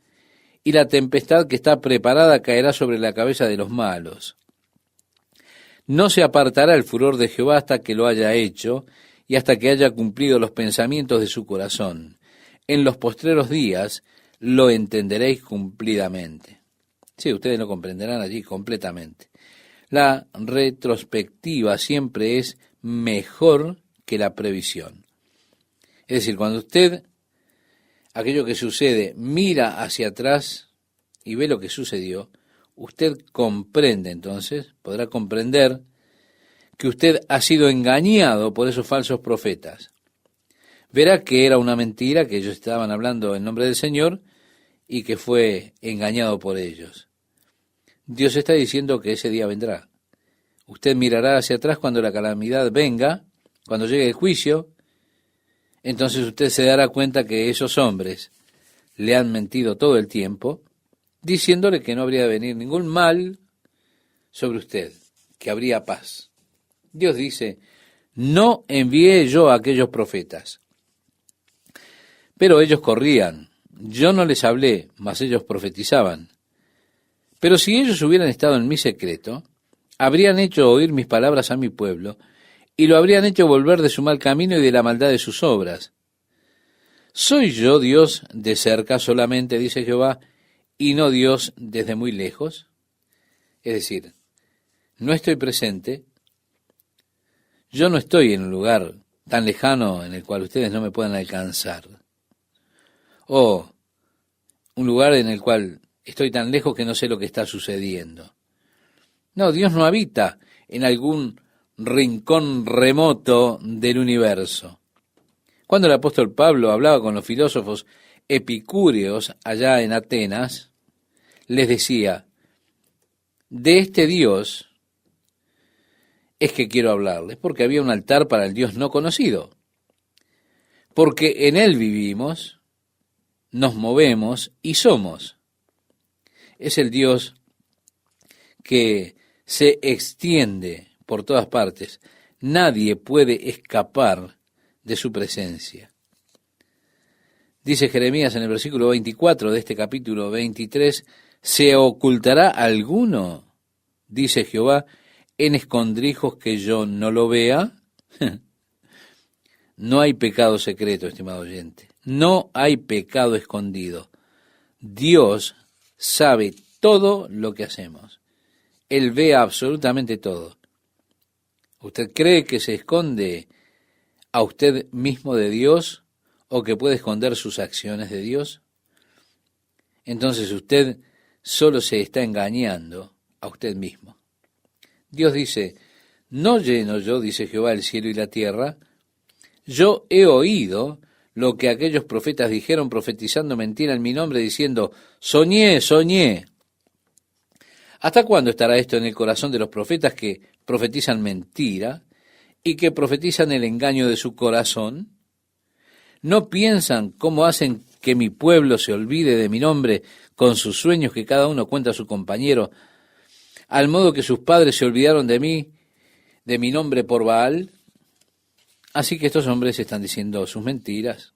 y la tempestad que está preparada caerá sobre la cabeza de los malos. No se apartará el furor de Jehová hasta que lo haya hecho, y hasta que haya cumplido los pensamientos de su corazón. En los postreros días lo entenderéis cumplidamente. Sí, ustedes lo comprenderán allí completamente. La retrospectiva siempre es mejor que la previsión. Es decir, cuando usted, aquello que sucede, mira hacia atrás y ve lo que sucedió, usted comprende entonces, podrá comprender que usted ha sido engañado por esos falsos profetas. Verá que era una mentira, que ellos estaban hablando en nombre del Señor y que fue engañado por ellos. Dios está diciendo que ese día vendrá. Usted mirará hacia atrás cuando la calamidad venga, cuando llegue el juicio. Entonces usted se dará cuenta que esos hombres le han mentido todo el tiempo, diciéndole que no habría de venir ningún mal sobre usted, que habría paz. Dios dice: no envié yo a aquellos profetas. Pero ellos corrían. Yo no les hablé, mas ellos profetizaban. Pero si ellos hubieran estado en mi secreto, habrían hecho oír mis palabras a mi pueblo, y lo habrían hecho volver de su mal camino y de la maldad de sus obras. ¿Soy yo Dios de cerca solamente, dice Jehová, y no Dios desde muy lejos? Es decir, no estoy presente, yo no estoy en un lugar tan lejano en el cual ustedes no me puedan alcanzar, o un lugar en el cual estoy tan lejos que no sé lo que está sucediendo. No, Dios no habita en algún rincón remoto del universo. Cuando el apóstol Pablo hablaba con los filósofos epicúreos allá en Atenas, les decía, de este Dios es que quiero hablarles, porque había un altar para el Dios no conocido, porque en Él vivimos, nos movemos y somos. Es el Dios que se extiende por todas partes. Nadie puede escapar de su presencia. Dice Jeremías en el versículo 24 de este capítulo 23, ¿se ocultará alguno, dice Jehová, en escondrijos que yo no lo vea? No hay pecado secreto, estimado oyente. No hay pecado escondido. Dios sabe todo lo que hacemos. Él ve absolutamente todo. ¿Usted cree que se esconde a usted mismo de Dios o que puede esconder sus acciones de Dios? Entonces usted solo se está engañando a usted mismo. Dios dice, no lleno yo, dice Jehová, el cielo y la tierra. Yo he oído lo que aquellos profetas dijeron profetizando mentira en mi nombre, diciendo, soñé, soñé. ¿Hasta cuándo estará esto en el corazón de los profetas que profetizan mentira y que profetizan el engaño de su corazón? ¿No piensan cómo hacen que mi pueblo se olvide de mi nombre con sus sueños que cada uno cuenta a su compañero, al modo que sus padres se olvidaron de mí, de mi nombre por Baal? Así que estos hombres están diciendo sus mentiras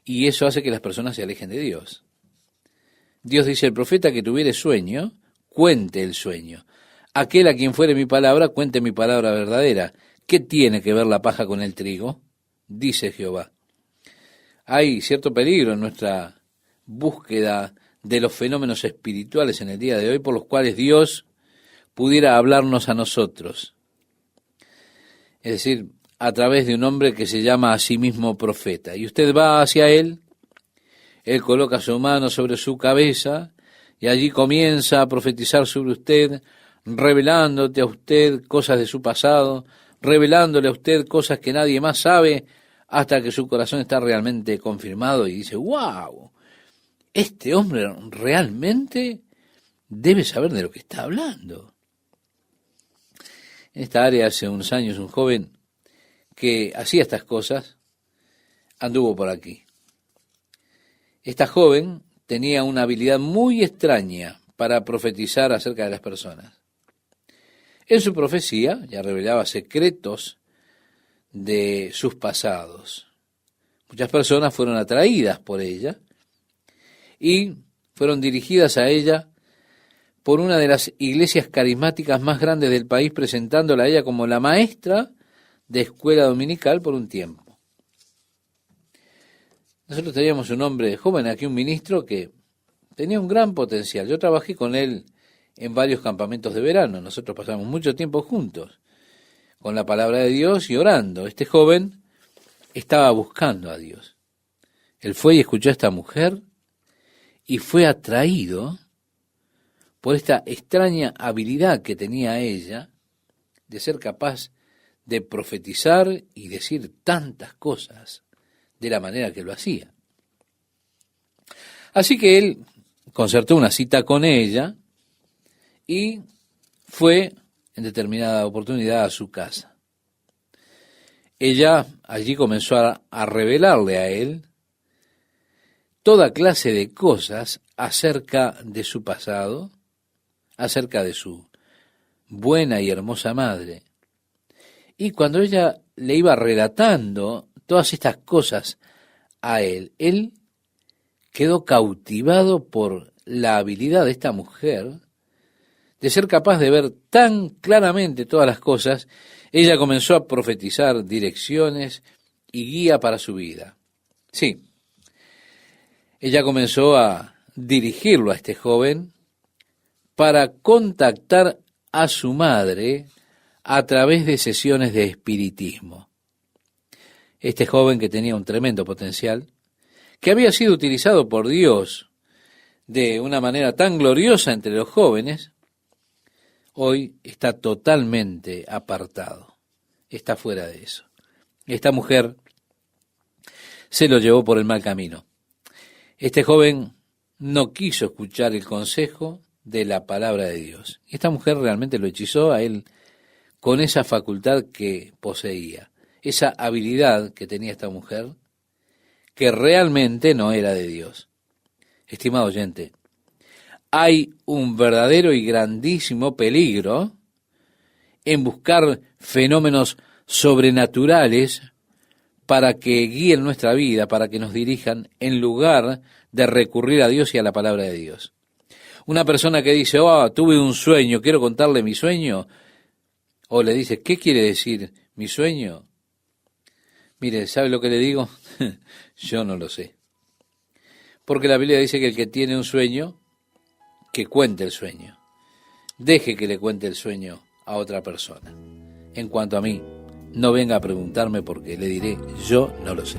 y eso hace que las personas se alejen de Dios. Dios dice, el profeta que tuviere sueño, cuente el sueño. Aquel a quien fuere mi palabra, cuente mi palabra verdadera. ¿Qué tiene que ver la paja con el trigo? Dice Jehová. Hay cierto peligro en nuestra búsqueda de los fenómenos espirituales en el día de hoy por los cuales Dios pudiera hablarnos a nosotros. Es decir, a través de un hombre que se llama a sí mismo profeta. Y usted va hacia él coloca su mano sobre su cabeza y allí comienza a profetizar sobre usted, revelándote a usted cosas de su pasado, revelándole a usted cosas que nadie más sabe, hasta que su corazón está realmente confirmado y dice, wow, este hombre realmente debe saber de lo que está hablando. En esta área hace unos años un joven que hacía estas cosas anduvo por aquí. Esta joven tenía una habilidad muy extraña para profetizar acerca de las personas. En su profecía ya revelaba secretos de sus pasados. Muchas personas fueron atraídas por ella y fueron dirigidas a ella por una de las iglesias carismáticas más grandes del país, presentándola a ella como la maestra de escuela dominical por un tiempo. Nosotros teníamos un hombre joven aquí, un ministro que tenía un gran potencial. Yo trabajé con él en varios campamentos de verano. Nosotros pasamos mucho tiempo juntos con la palabra de Dios y orando. Este joven estaba buscando a Dios. Él fue y escuchó a esta mujer y fue atraído por esta extraña habilidad que tenía ella de ser capaz de profetizar y decir tantas cosas de la manera que lo hacía. Así que él concertó una cita con ella y fue en determinada oportunidad a su casa. Ella allí comenzó a revelarle a él toda clase de cosas acerca de su pasado, acerca de su buena y hermosa madre. Y cuando ella le iba relatando todas estas cosas a él quedó cautivado por la habilidad de esta mujer de ser capaz de ver tan claramente todas las cosas. Ella comenzó a profetizar direcciones y guía para su vida. Sí, ella comenzó a dirigirlo a este joven para contactar a su madre a través de sesiones de espiritismo. Este joven, que tenía un tremendo potencial, que había sido utilizado por Dios de una manera tan gloriosa entre los jóvenes, hoy está totalmente apartado, está fuera de eso. Esta mujer se lo llevó por el mal camino. Este joven no quiso escuchar el consejo de la palabra de Dios. Esta mujer realmente lo hechizó a él con esa facultad que poseía, esa habilidad que tenía esta mujer, que realmente no era de Dios. Estimado oyente, hay un verdadero y grandísimo peligro en buscar fenómenos sobrenaturales para que guíen nuestra vida, para que nos dirijan, en lugar de recurrir a Dios y a la palabra de Dios. Una persona que dice, tuve un sueño, quiero contarle mi sueño, o le dice, ¿qué quiere decir mi sueño? Mire, ¿sabe lo que le digo? Yo no lo sé. Porque la Biblia dice que el que tiene un sueño, que cuente el sueño. Deje que le cuente el sueño a otra persona. En cuanto a mí, no venga a preguntarme porque le diré, yo no lo sé.